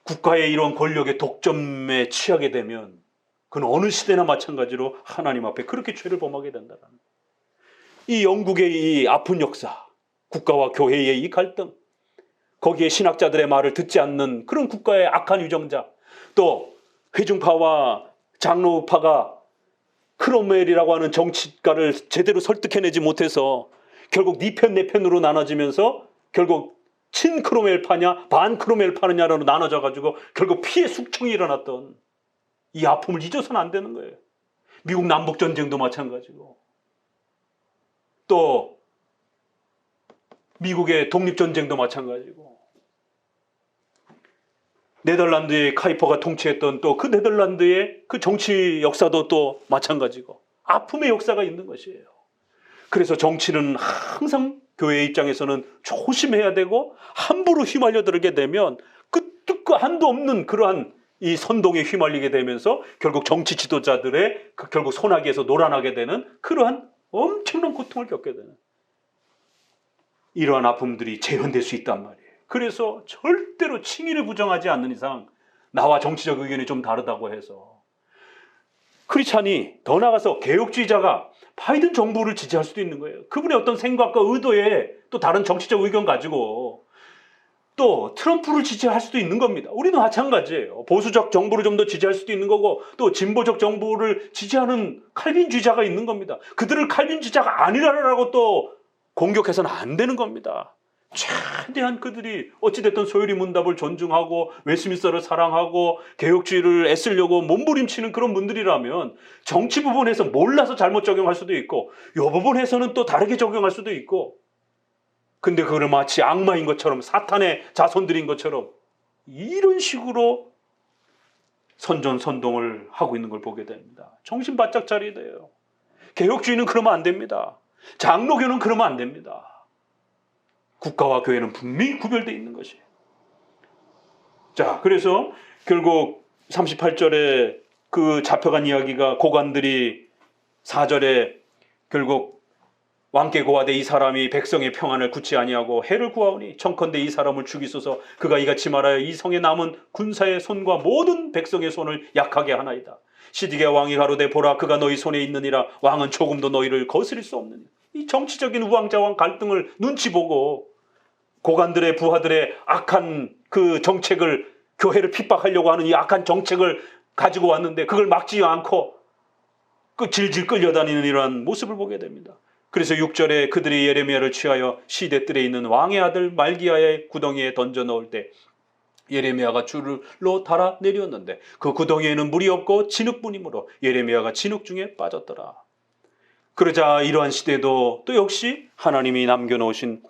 국가의 이런 권력의 독점에 취하게 되면 그건 어느 시대나 마찬가지로 하나님 앞에 그렇게 죄를 범하게 된다는 이 영국의 이 아픈 역사, 국가와 교회의 이 갈등, 거기에 신학자들의 말을 듣지 않는 그런 국가의 악한 유정자, 또 회중파와 장로파가 크롬웰이라고 하는 정치가를 제대로 설득해내지 못해서 결국 네 편 내 편으로 나눠지면서 결국 친 크롬웰 파냐 반 크롬웰 파느냐로 나눠져 가지고 결국 피해 숙청이 일어났던 이 아픔을 잊어서는 안 되는 거예요. 미국 남북전쟁도 마찬가지고 또 미국의 독립전쟁도 마찬가지고 네덜란드의 카이퍼가 통치했던 또 그 네덜란드의 그 정치 역사도 또 마찬가지고 아픔의 역사가 있는 것이에요. 그래서 정치는 항상 교회 입장에서는 조심해야 되고 함부로 휘말려 들게 되면 끝도 한도 없는 그러한 이 선동에 휘말리게 되면서 결국 정치 지도자들의 결국 소나기에서 놀아나게 되는 그러한 엄청난 고통을 겪게 되는 이러한 아픔들이 재현될 수 있단 말이에요. 그래서 절대로 칭의를 부정하지 않는 이상 나와 정치적 의견이 좀 다르다고 해서 크리스찬이 더 나아가서 개혁주의자가 바이든 정부를 지지할 수도 있는 거예요. 그분의 어떤 생각과 의도에 또 다른 정치적 의견 가지고 또 트럼프를 지지할 수도 있는 겁니다. 우리는 마찬가지예요. 보수적 정부를 좀 더 지지할 수도 있는 거고 또 진보적 정부를 지지하는 칼빈주의자가 있는 겁니다. 그들을 칼빈주의자가 아니라고 또 공격해서는 안 되는 겁니다. 최대한 그들이 어찌됐든 소요리 문답을 존중하고 웨스민스터를 사랑하고 개혁주의를 애쓰려고 몸부림치는 그런 분들이라면 정치 부분에서 몰라서 잘못 적용할 수도 있고 이 부분에서는 또 다르게 적용할 수도 있고 근데 그걸 마치 악마인 것처럼 사탄의 자손들인 것처럼 이런 식으로 선전선동을 하고 있는 걸 보게 됩니다. 정신 바짝 차려야 돼요. 개혁주의는 그러면 안 됩니다. 장로교는 그러면 안 됩니다. 국가와 교회는 분명히 구별되어 있는 것이에요. 자, 그래서 결국 38절에 그 잡혀간 이야기가 고관들이 4절에 결국 왕께 고하되 이 사람이 백성의 평안을 굳지 아니하고 해를 구하오니 청컨대 이 사람을 죽이소서 그가 이같이 말하여 이 성에 남은 군사의 손과 모든 백성의 손을 약하게 하나이다. 시드기야 왕이 가로되 보라 그가 너희 손에 있느니라 왕은 조금도 너희를 거스릴 수 없느니 이 정치적인 우왕좌왕 갈등을 눈치 보고 고관들의 부하들의 악한 그 정책을 교회를 핍박하려고 하는 이 악한 정책을 가지고 왔는데 그걸 막지 않고 그 질질 끌려다니는 이러한 모습을 보게 됩니다. 그래서 6절에 그들이 예레미야를 취하여 시대뜰에 있는 왕의 아들 말기야의 구덩이에 던져 넣을 때 예레미야가 줄로 달아 내렸는데 그 구덩이에는 물이 없고 진흙뿐이므로 예레미야가 진흙 중에 빠졌더라. 그러자 이러한 시대도 또 역시 하나님이 남겨놓으신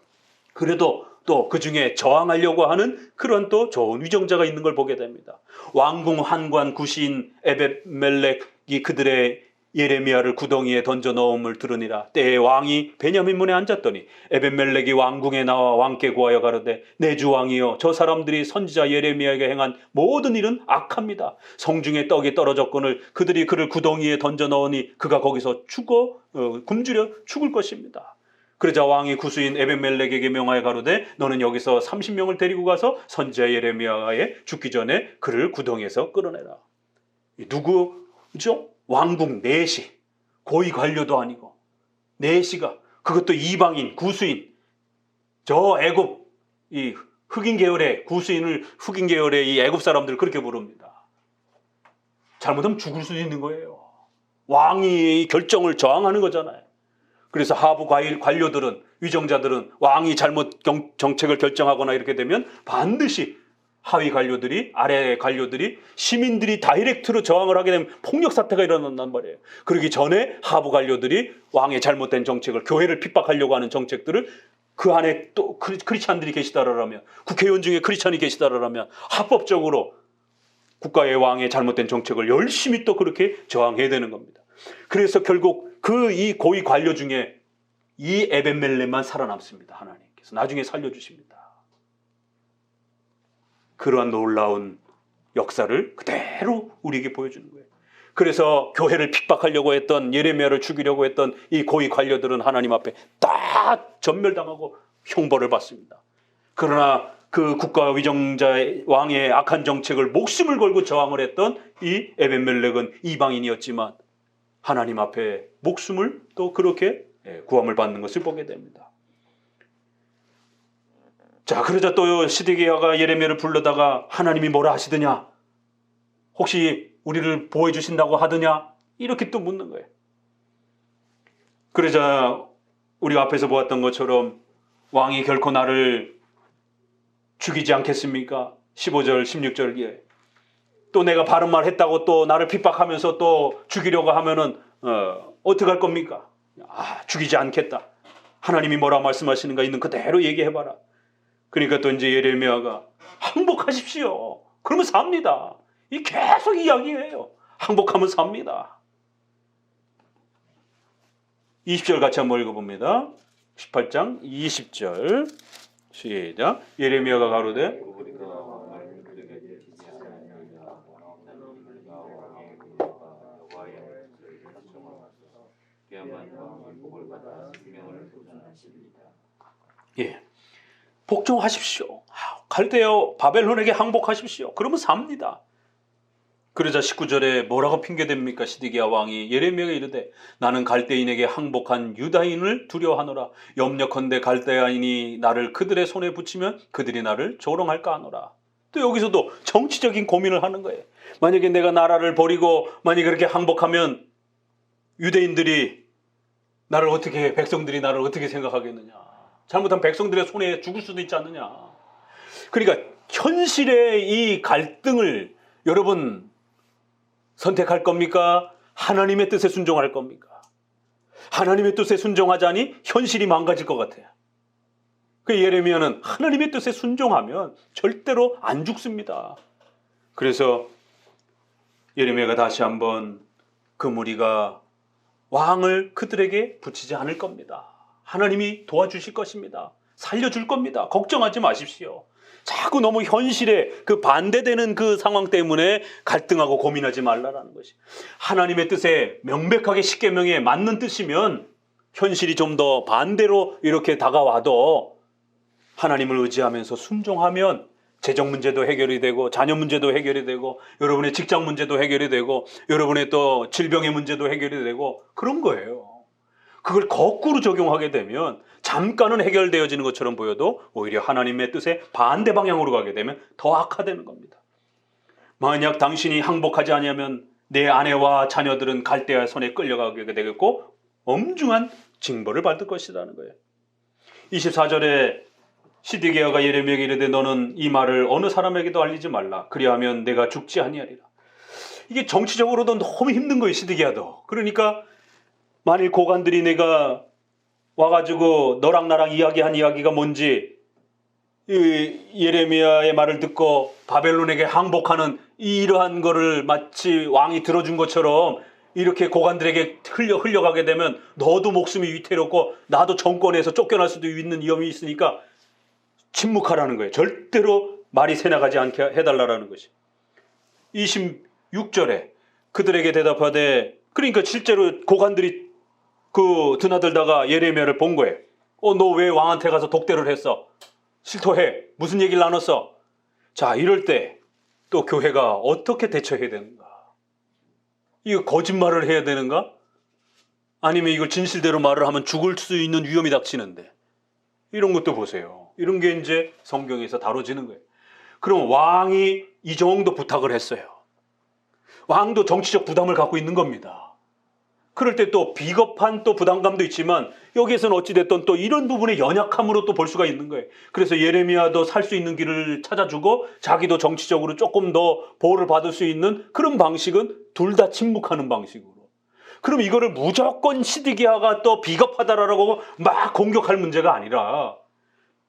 그래도 또 그 중에 저항하려고 하는 그런 또 좋은 위정자가 있는 걸 보게 됩니다. 왕궁 환관 구시인 에벳멜렉이 그들의 예레미야를 구덩이에 던져 넣음을 들으니라. 때에 왕이 베냐민 문에 앉았더니 에벳멜렉이 왕궁에 나와 왕께 구하여 가로되 내 주 왕이여 저 사람들이 선지자 예레미야에게 행한 모든 일은 악합니다. 성중에 떡이 떨어졌거늘 그들이 그를 구덩이에 던져 넣으니 그가 거기서 굶주려 죽을 것입니다. 그러자 왕이 구수인 에벳멜렉에게 명하여 가로되 너는 여기서 30명을 데리고 가서 선지자 예레미야에 죽기 전에 그를 구덩이에서 끌어내라. 누구죠? 왕궁 내시, 고위 관료도 아니고 내시가 그것도 이방인, 구수인, 저 애굽 이 흑인 계열의 구수인을 흑인 계열의 이 애굽 사람들을 그렇게 부릅니다. 잘못하면 죽을 수도 있는 거예요. 왕이 결정을 저항하는 거잖아요. 그래서 하부 관료들은 위정자들은 왕이 잘못 정책을 결정하거나 이렇게 되면 반드시 하위 관료들이, 아래 관료들이, 시민들이 다이렉트로 저항을 하게 되면 폭력 사태가 일어난단 말이에요. 그러기 전에 하부 관료들이 왕의 잘못된 정책을, 교회를 핍박하려고 하는 정책들을 그 안에 또 크리스찬들이 계시다라면, 국회의원 중에 크리스찬이 계시다라면 합법적으로 국가의 왕의 잘못된 정책을 열심히 또 그렇게 저항해야 되는 겁니다. 그래서 결국 이 고위 관료 중에 이 에벤멜렉만 살아남습니다. 하나님께서 나중에 살려주십니다. 그러한 놀라운 역사를 그대로 우리에게 보여주는 거예요. 그래서 교회를 핍박하려고 했던, 예레미야를 죽이려고 했던 이 고위 관료들은 하나님 앞에 다 전멸당하고 형벌을 받습니다. 그러나 그 국가 위정자의 왕의 악한 정책을 목숨을 걸고 저항을 했던 이 에벤멜렉은 이방인이었지만 하나님 앞에 목숨을 또 그렇게 구함을 받는 것을 보게 됩니다. 자, 그러자 또 시드기야가 예레미야를 불러다가 하나님이 뭐라 하시더냐? 혹시 우리를 보호해 주신다고 하더냐? 이렇게 또 묻는 거예요. 그러자 우리가 앞에서 보았던 것처럼 왕이 결코 나를 죽이지 않겠습니까? 15절, 16절기에 또 내가 바른 말 했다고 또 나를 핍박하면서 또 죽이려고 하면은 어떻게 할 겁니까? 죽이지 않겠다. 하나님이 뭐라 말씀하시는가 있는 그대로 얘기해봐라. 그러니까 또 이제 예레미야가 항복하십시오. 그러면 삽니다. 이 계속 이야기해요. 항복하면 삽니다. 20절 같이 한번 읽어봅니다. 18장 20절 시작. 예레미야가 가로되 예, 복종하십시오. 갈대어 바벨론에게 항복하십시오. 그러면 삽니다. 그러자 19절에 뭐라고 핑계댑니까? 시드기야 왕이 예레미야가 이르되 나는 갈대인에게 항복한 유다인을 두려워하노라. 염려컨대 갈대인이 나를 그들의 손에 붙이면 그들이 나를 조롱할까 하노라. 또 여기서도 정치적인 고민을 하는 거예요. 만약에 내가 나라를 버리고 만약에 그렇게 항복하면 유대인들이 나를 어떻게, 백성들이 나를 어떻게 생각하겠느냐. 잘못하면 백성들의 손에 죽을 수도 있지 않느냐. 그러니까 현실의 이 갈등을 여러분 선택할 겁니까? 하나님의 뜻에 순종할 겁니까? 하나님의 뜻에 순종하자니 현실이 망가질 것 같아요. 그 예레미야는 하나님의 뜻에 순종하면 절대로 안 죽습니다. 그래서 예레미야가 다시 한번 그 무리가 왕을 그들에게 붙이지 않을 겁니다. 하나님이 도와주실 것입니다. 살려줄 겁니다. 걱정하지 마십시오. 자꾸 너무 현실에 그 반대되는 그 상황 때문에 갈등하고 고민하지 말라라는 것이. 하나님의 뜻에 명백하게 십계명에 맞는 뜻이면 현실이 좀 더 반대로 이렇게 다가와도 하나님을 의지하면서 순종하면 재정 문제도 해결이 되고 자녀 문제도 해결이 되고 여러분의 직장 문제도 해결이 되고 여러분의 또 질병의 문제도 해결이 되고 그런 거예요. 그걸 거꾸로 적용하게 되면 잠깐은 해결되어지는 것처럼 보여도 오히려 하나님의 뜻에 반대 방향으로 가게 되면 더 악화되는 겁니다. 만약 당신이 항복하지 아니하면 내 아내와 자녀들은 갈대아의 손에 끌려가게 되겠고 엄중한 징벌을 받을 것이라는 거예요. 24절에 시드기야가 예레미야에게 이르되 너는 이 말을 어느 사람에게도 알리지 말라. 그리하면 내가 죽지 아니하리라. 이게 정치적으로도 너무 힘든 거예요. 시드기야도. 그러니까 만일 고관들이 내가 와가지고 너랑 나랑 이야기한 이야기가 뭔지 예레미야의 말을 듣고 바벨론에게 항복하는 이러한 거를 마치 왕이 들어준 것처럼 이렇게 고관들에게 흘려가게 되면 너도 목숨이 위태롭고 나도 정권에서 쫓겨날 수도 있는 위험이 있으니까 침묵하라는 거예요. 절대로 말이 새나가지 않게 해달라는 것이. 26절에 그들에게 대답하되 그러니까 실제로 고관들이 그 드나들다가 예레미야를 본 거예요. 너 왜 왕한테 가서 독대를 했어? 실토해. 무슨 얘기를 나눴어? 자, 이럴 때 또 교회가 어떻게 대처해야 되는가? 이거 거짓말을 해야 되는가? 아니면 이걸 진실대로 말을 하면 죽을 수 있는 위험이 닥치는데 이런 것도 보세요. 이런 게 이제 성경에서 다뤄지는 거예요. 그럼 왕이 이 정도 부탁을 했어요. 왕도 정치적 부담을 갖고 있는 겁니다. 그럴 때 또 비겁한 또 부담감도 있지만 여기에서는 어찌됐든 또 이런 부분의 연약함으로 또 볼 수가 있는 거예요. 그래서 예레미야도 살 수 있는 길을 찾아주고 자기도 정치적으로 조금 더 보호를 받을 수 있는 그런 방식은 둘 다 침묵하는 방식으로. 그럼 이거를 무조건 시드기야가 또 비겁하다라고 막 공격할 문제가 아니라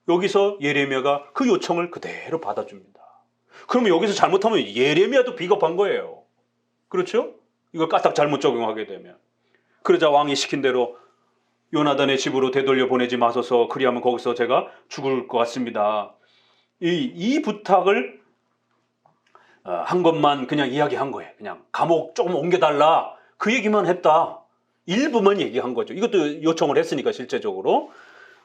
여기서 예레미야가 그 요청을 그대로 받아줍니다. 그러면 여기서 잘못하면 예레미야도 비겁한 거예요. 그렇죠? 이걸 까딱 잘못 적용하게 되면. 그러자 왕이 시킨 대로 요나단의 집으로 되돌려 보내지 마소서, 그리하면 거기서 제가 죽을 것 같습니다. 이 부탁을 한 것만 그냥 이야기한 거예요. 그냥 감옥 조금 옮겨달라 그 얘기만 했다. 일부만 얘기한 거죠. 이것도 요청을 했으니까 실제적으로.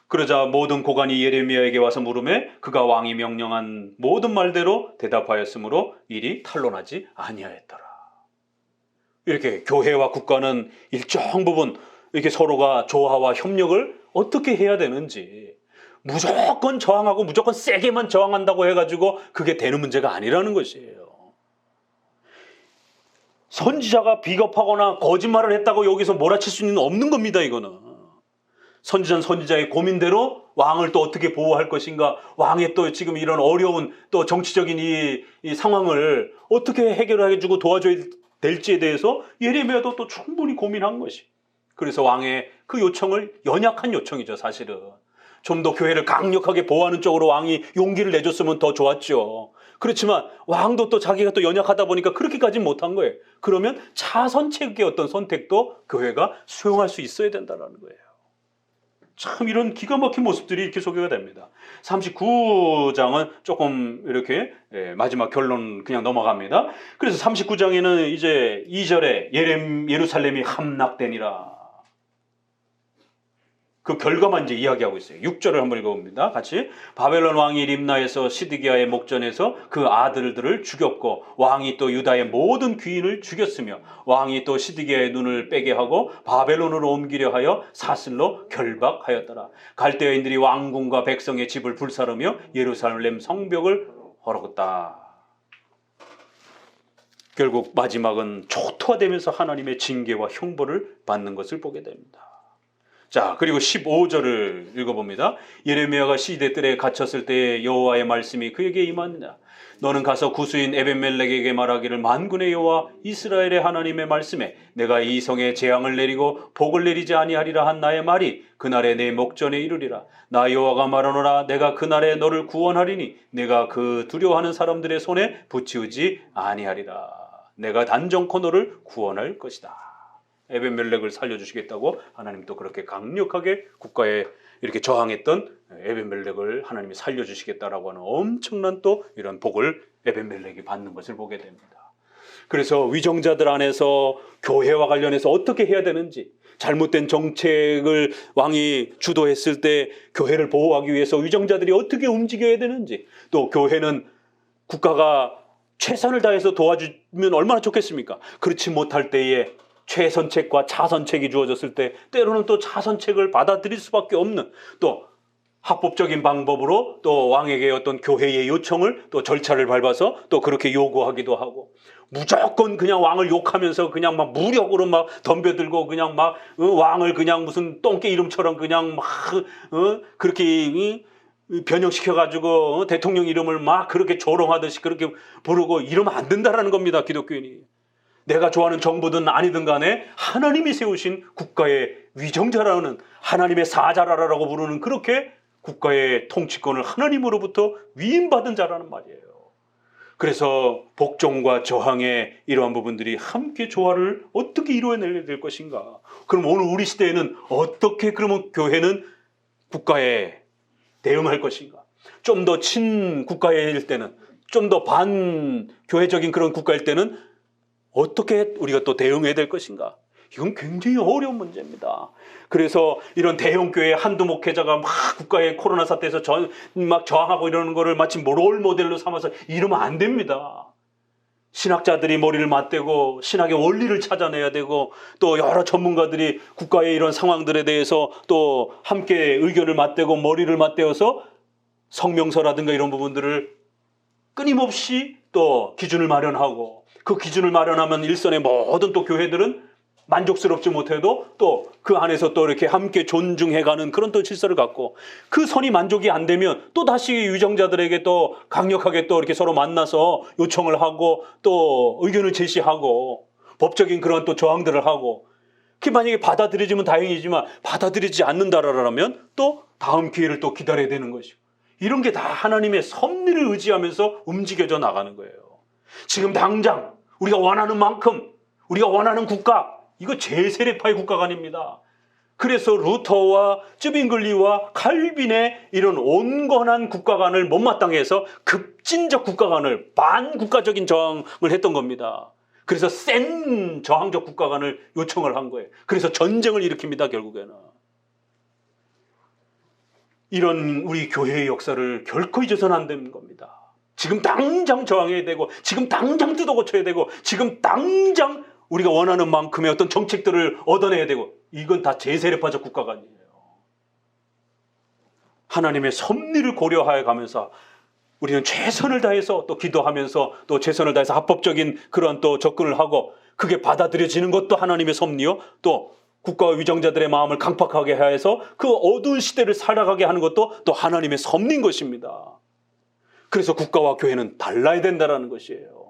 그러자 모든 고관이 예레미야에게 와서 물으매 그가 왕이 명령한 모든 말대로 대답하였으므로 일이 탄로나지 아니하였더라. 이렇게 교회와 국가는 일정 부분 이렇게 서로가 조화와 협력을 어떻게 해야 되는지, 무조건 저항하고 무조건 세게만 저항한다고 해가지고 그게 되는 문제가 아니라는 것이에요. 선지자가 비겁하거나 거짓말을 했다고 여기서 몰아칠 수는 없는 겁니다. 이거는 선지자는 선지자의 고민대로 왕을 또 어떻게 보호할 것인가, 왕의 또 지금 이런 어려운 또 정치적인 이 상황을 어떻게 해결해주고 도와줘야 될지에 대해서 예레미야도 또 충분히 고민한 것이. 그래서 왕의 그 요청을, 연약한 요청이죠 사실은. 좀 더 교회를 강력하게 보호하는 쪽으로 왕이 용기를 내줬으면 더 좋았죠. 그렇지만 왕도 또 자기가 또 연약하다 보니까 그렇게까지는 못한 거예요. 그러면 차선책의 어떤 선택도 교회가 수용할 수 있어야 된다는 거예요. 참 이런 기가 막힌 모습들이 이렇게 소개가 됩니다. 39장은 조금 이렇게 마지막 결론 그냥 넘어갑니다. 그래서 39장에는 이제 2절에 예루살렘이 함락되니라. 그 결과만 이제 이야기하고 있어요. 6절을 한번 읽어봅니다. 같이. 바벨론 왕이 림나에서 시드기야의 목전에서 그 아들들을 죽였고 왕이 또 유다의 모든 귀인을 죽였으며 왕이 또 시드기야의 눈을 빼게 하고 바벨론으로 옮기려 하여 사슬로 결박하였더라. 갈대아인들이 왕궁과 백성의 집을 불사르며 예루살렘 성벽을 헐었다. 결국 마지막은 초토화되면서 하나님의 징계와 형벌을 받는 것을 보게 됩니다. 자, 그리고 15절을 읽어봅니다. 예레미야가 시대뜰에 갇혔을 때 여호와의 말씀이 그에게 임하느냐. 너는 가서 구수인 에벤멜렉에게 말하기를 만군의 여호와 이스라엘의 하나님의 말씀에 내가 이 성에 재앙을 내리고 복을 내리지 아니하리라 한 나의 말이 그날에 내 목전에 이르리라. 나 여호와가 말하노라. 내가 그날에 너를 구원하리니 내가 그 두려워하는 사람들의 손에 붙이우지 아니하리라. 내가 단정코 너를 구원할 것이다. 에벤멜렉을 살려주시겠다고 하나님 또 그렇게 강력하게 국가에 이렇게 저항했던 에벤멜렉을 하나님이 살려주시겠다라고 하는 엄청난 또 이런 복을 에벤멜렉이 받는 것을 보게 됩니다. 그래서 위정자들 안에서 교회와 관련해서 어떻게 해야 되는지, 잘못된 정책을 왕이 주도했을 때 교회를 보호하기 위해서 위정자들이 어떻게 움직여야 되는지, 또 교회는 국가가 최선을 다해서 도와주면 얼마나 좋겠습니까? 그렇지 못할 때에 최선책과 차선책이 주어졌을 때 때로는 또 차선책을 받아들일 수밖에 없는, 또 합법적인 방법으로 또 왕에게 어떤 교회의 요청을 또 절차를 밟아서 또 그렇게 요구하기도 하고, 무조건 그냥 왕을 욕하면서 그냥 막 무력으로 막 덤벼들고 그냥 막 왕을 그냥 무슨 똥개 이름처럼 그냥 막 그렇게 변형시켜가지고 대통령 이름을 막 그렇게 조롱하듯이 그렇게 부르고 이러면 안 된다라는 겁니다. 기독교인이. 내가 좋아하는 정부든 아니든 간에 하나님이 세우신 국가의 위정자라는, 하나님의 사자라라고 부르는 그렇게 국가의 통치권을 하나님으로부터 위임받은 자라는 말이에요. 그래서 복종과 저항의 이러한 부분들이 함께 조화를 어떻게 이루어내야 될 것인가. 그럼 오늘 우리 시대에는 어떻게 그러면 교회는 국가에 대응할 것인가. 좀 더 친국가일 때는, 좀 더 반교회적인 그런 국가일 때는 어떻게 우리가 또 대응해야 될 것인가? 이건 굉장히 어려운 문제입니다. 그래서 이런 대형교회 한두 목회자가 막 국가의 코로나 사태에서 막 저항하고 이러는 거를 마치 롤 모델로 삼아서 이러면 안 됩니다. 신학자들이 머리를 맞대고 신학의 원리를 찾아내야 되고, 또 여러 전문가들이 국가의 이런 상황들에 대해서 또 함께 의견을 맞대고 머리를 맞대어서 성명서라든가 이런 부분들을 끊임없이 또 기준을 마련하고, 그 기준을 마련하면 일선의 모든 또 교회들은 만족스럽지 못해도 또 그 안에서 또 이렇게 함께 존중해가는 그런 또 질서를 갖고, 그 선이 만족이 안 되면 또 다시 유정자들에게 또 강력하게 또 이렇게 서로 만나서 요청을 하고 또 의견을 제시하고 법적인 그런 또 저항들을 하고, 그게 만약에 받아들여지면 다행이지만 받아들이지 않는다라면 또 다음 기회를 또 기다려야 되는 것이고, 이런 게 다 하나님의 섭리를 의지하면서 움직여져 나가는 거예요. 지금 당장 우리가 원하는 만큼, 우리가 원하는 국가, 이거 제세례파의 국가가 아닙니다. 그래서 루터와 쯔빙글리와 칼빈의 이런 온건한 국가관을 못마땅해 해서 급진적 국가관을, 반국가적인 저항을 했던 겁니다. 그래서 센 저항적 국가관을 요청을 한 거예요. 그래서 전쟁을 일으킵니다, 결국에는. 이런 우리 교회의 역사를 결코 잊어서는 안 되는 겁니다. 지금 당장 저항해야 되고, 지금 당장 뜯어 고쳐야 되고, 지금 당장 우리가 원하는 만큼의 어떤 정책들을 얻어내야 되고, 이건 다 제세례파적 국가관이에요. 하나님의 섭리를 고려하여 가면서 우리는 최선을 다해서 또 기도하면서 또 최선을 다해서 합법적인 그런 또 접근을 하고, 그게 받아들여지는 것도 하나님의 섭리요, 또 국가와 위정자들의 마음을 강팍하게 해서 그 어두운 시대를 살아가게 하는 것도 또 하나님의 섭리인 것입니다. 그래서 국가와 교회는 달라야 된다는 것이에요.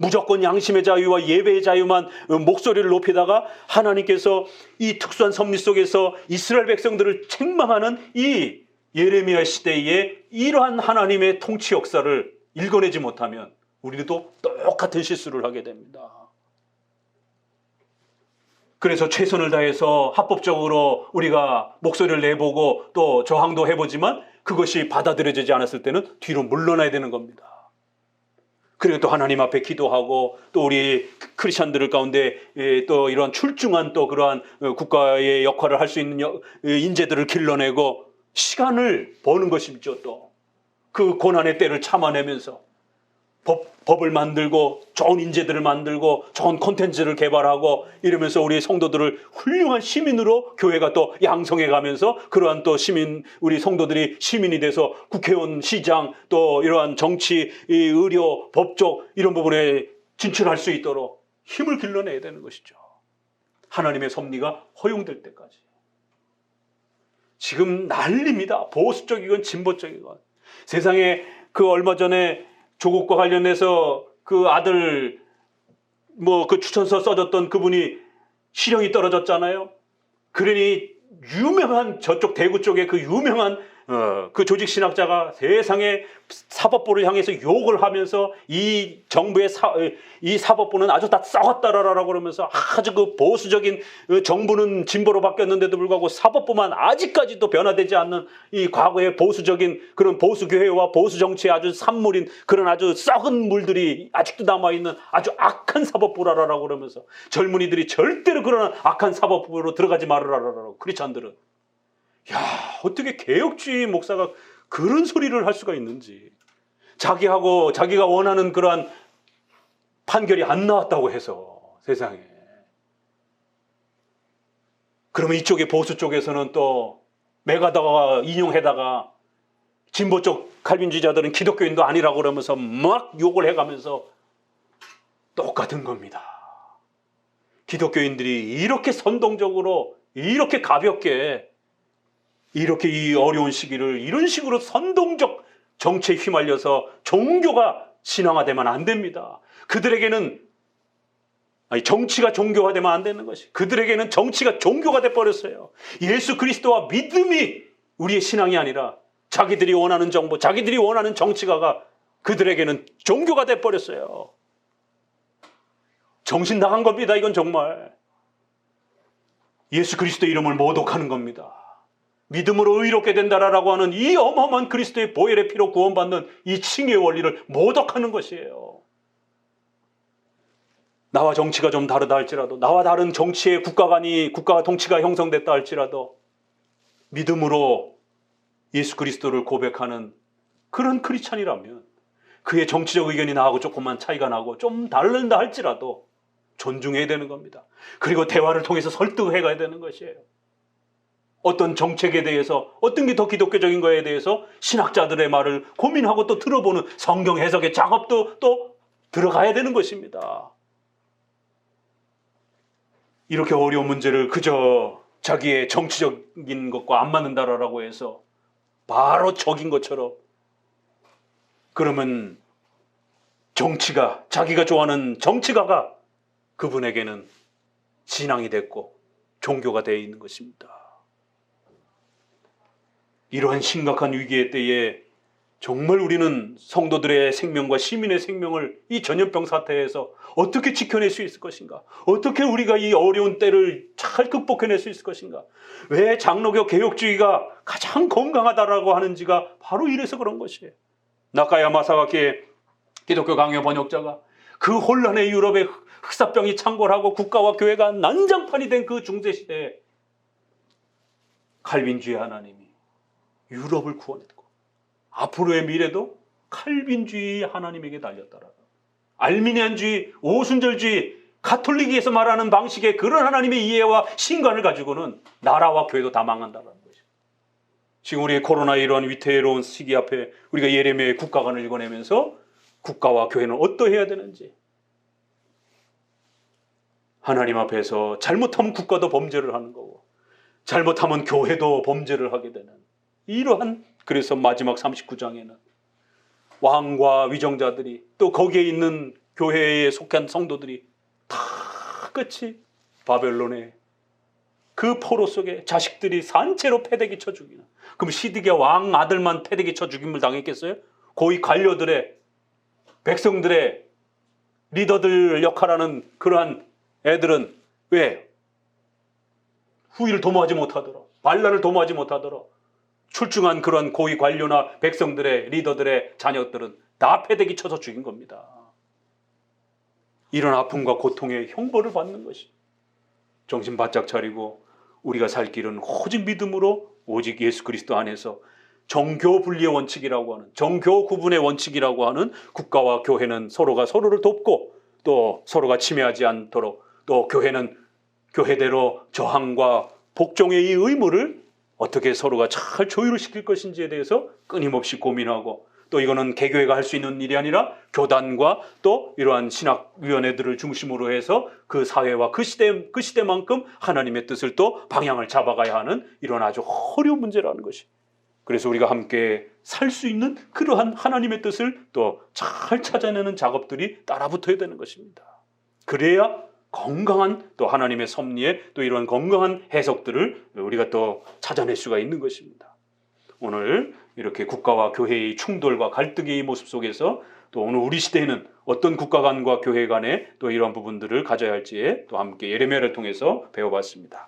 무조건 양심의 자유와 예배의 자유만 목소리를 높이다가 하나님께서 이 특수한 섭리 속에서 이스라엘 백성들을 책망하는 이 예레미야 시대에 이러한 하나님의 통치 역사를 읽어내지 못하면 우리도 똑같은 실수를 하게 됩니다. 그래서 최선을 다해서 합법적으로 우리가 목소리를 내보고 또 저항도 해보지만 그것이 받아들여지지 않았을 때는 뒤로 물러나야 되는 겁니다. 그리고 또 하나님 앞에 기도하고, 또 우리 크리스천들 가운데 또 이런 출중한 또 그러한 국가의 역할을 할 수 있는 인재들을 길러내고 시간을 버는 것이죠. 또 그 고난의 때를 참아내면서 법을 만들고 좋은 인재들을 만들고 좋은 콘텐츠를 개발하고 이러면서 우리 성도들을 훌륭한 시민으로 교회가 또 양성해 가면서, 그러한 또 시민, 우리 성도들이 시민이 돼서 국회의원, 시장, 또 이러한 정치, 의료, 법적 이런 부분에 진출할 수 있도록 힘을 길러내야 되는 것이죠. 하나님의 섭리가 허용될 때까지. 지금 난립니다. 보수적이건 진보적이건. 세상에 그 얼마 전에 조국과 관련해서 그 아들 그 추천서 써줬던 그분이 실형이 떨어졌잖아요. 그러니 유명한 저쪽 대구 쪽에 그 유명한 그 조직 신학자가 세상에 사법부를 향해서 욕을 하면서 이 정부의 이 사법부는 아주 다 썩었다라고 그러면서 아주 그 보수적인 정부는 진보로 바뀌었는데도 불구하고 사법부만 아직까지도 변화되지 않는 이 과거의 보수적인 그런 보수교회와 보수정치의 아주 산물인 그런 아주 썩은 물들이 아직도 남아있는 아주 악한 사법부라라고 그러면서 젊은이들이 절대로 그런 악한 사법부로 들어가지 말으라라고, 크리스찬들은. 야, 어떻게 개혁주의 목사가 그런 소리를 할 수가 있는지. 자기가 원하는 그러한 판결이 안 나왔다고 해서 세상에. 그러면 이쪽에 보수 쪽에서는 또 매가다가 인용해다가 진보 쪽 칼빈주의자들은 기독교인도 아니라고 그러면서 막 욕을 해가면서 똑같은 겁니다. 기독교인들이 이렇게 선동적으로, 이렇게 가볍게, 이렇게 이 어려운 시기를 이런 식으로 선동적 정치에 휘말려서 종교가 신앙화되면 안 됩니다. 그들에게는 정치가 종교화되면 안 되는 것이, 그들에게는 정치가 종교가 돼버렸어요. 예수 그리스도와 믿음이 우리의 신앙이 아니라 자기들이 원하는 정부, 자기들이 원하는 정치가가 그들에게는 종교가 돼버렸어요. 정신 나간 겁니다. 이건 정말 예수 그리스도 이름을 모독하는 겁니다. 믿음으로 의롭게 된다라고 하는 이 어마어마한 그리스도의 보혈의 피로 구원받는 이 칭의의 원리를 모독하는 것이에요. 나와 정치가 좀 다르다 할지라도, 나와 다른 정치의 국가가 통치가 형성됐다 할지라도 믿음으로 예수 그리스도를 고백하는 그런 크리스찬이라면 그의 정치적 의견이 나하고 조금만 차이가 나고 좀 다른다 할지라도 존중해야 되는 겁니다. 그리고 대화를 통해서 설득해 가야 되는 것이에요. 어떤 정책에 대해서, 어떤 게 더 기독교적인 거에 대해서 신학자들의 말을 고민하고 또 들어보는 성경 해석의 작업도 또 들어가야 되는 것입니다. 이렇게 어려운 문제를 그저 자기의 정치적인 것과 안 맞는다라고 해서 바로 적인 것처럼, 그러면 정치가, 자기가 좋아하는 정치가가 그분에게는 신앙이 됐고 종교가 되어 있는 것입니다. 이러한 심각한 위기의 때에 정말 우리는 성도들의 생명과 시민의 생명을 이 전염병 사태에서 어떻게 지켜낼 수 있을 것인가? 어떻게 우리가 이 어려운 때를 잘 극복해낼 수 있을 것인가? 왜 장로교 개혁주의가 가장 건강하다라고 하는지가 바로 이래서 그런 것이에요. 나카야 마사가키 기독교 강요 번역자가 그 혼란의 유럽에 흑사병이 창궐하고 국가와 교회가 난장판이 된 그 중세시대에 칼빈주의 하나님이 유럽을 구원했고 앞으로의 미래도 칼빈주의 하나님에게 달렸더라. 알미니안주의, 오순절주의, 가톨릭에서 말하는 방식의 그런 하나님의 이해와 신관을 가지고는 나라와 교회도 다 망한다는 것이죠. 지금 우리의 코로나 이러한 위태로운 시기 앞에 우리가 예레미야의 국가관을 읽어내면서 국가와 교회는 어떠해야 되는지, 하나님 앞에서 잘못하면 국가도 범죄를 하는 거고 잘못하면 교회도 범죄를 하게 되는 이러한, 그래서 마지막 39장에는 왕과 위정자들이 또 거기에 있는 교회에 속한 성도들이 다 끝이 바벨론의 그 포로 속에 자식들이 산채로 패대기 쳐 죽이는, 그럼 시드기야 왕 아들만 패대기 쳐 죽임을 당했겠어요? 고위 관료들의, 백성들의 리더들 역할하는 그러한 애들은 왜 후위를 도모하지 못하도록, 반란을 도모하지 못하도록 출중한 그런 고위 관료나 백성들의 리더들의 자녀들은 다 패대기 쳐서 죽인 겁니다. 이런 아픔과 고통의 형벌을 받는 것이, 정신 바짝 차리고 우리가 살 길은 오직 믿음으로, 오직 예수 그리스도 안에서 정교 분리의 원칙이라고 하는, 정교 구분의 원칙이라고 하는 국가와 교회는 서로가 서로를 돕고 또 서로가 침해하지 않도록, 또 교회는 교회대로 저항과 복종의 이 의무를 어떻게 서로가 잘 조율을 시킬 것인지에 대해서 끊임없이 고민하고, 또 이거는 개교회가 할 수 있는 일이 아니라 교단과 또 이러한 신학위원회들을 중심으로 해서 그 사회와 그 시대만큼 하나님의 뜻을 또 방향을 잡아가야 하는 이런 아주 어려운 문제라는 것이. 그래서 우리가 함께 살 수 있는 그러한 하나님의 뜻을 또 잘 찾아내는 작업들이 따라붙어야 되는 것입니다. 그래야 건강한 또 하나님의 섭리에 또 이런 건강한 해석들을 우리가 또 찾아낼 수가 있는 것입니다. 오늘 이렇게 국가와 교회의 충돌과 갈등의 모습 속에서 또 오늘 우리 시대에는 어떤 국가 간과 교회 간에 또 이런 부분들을 가져야 할지에 또 함께 예레미야를 통해서 배워봤습니다.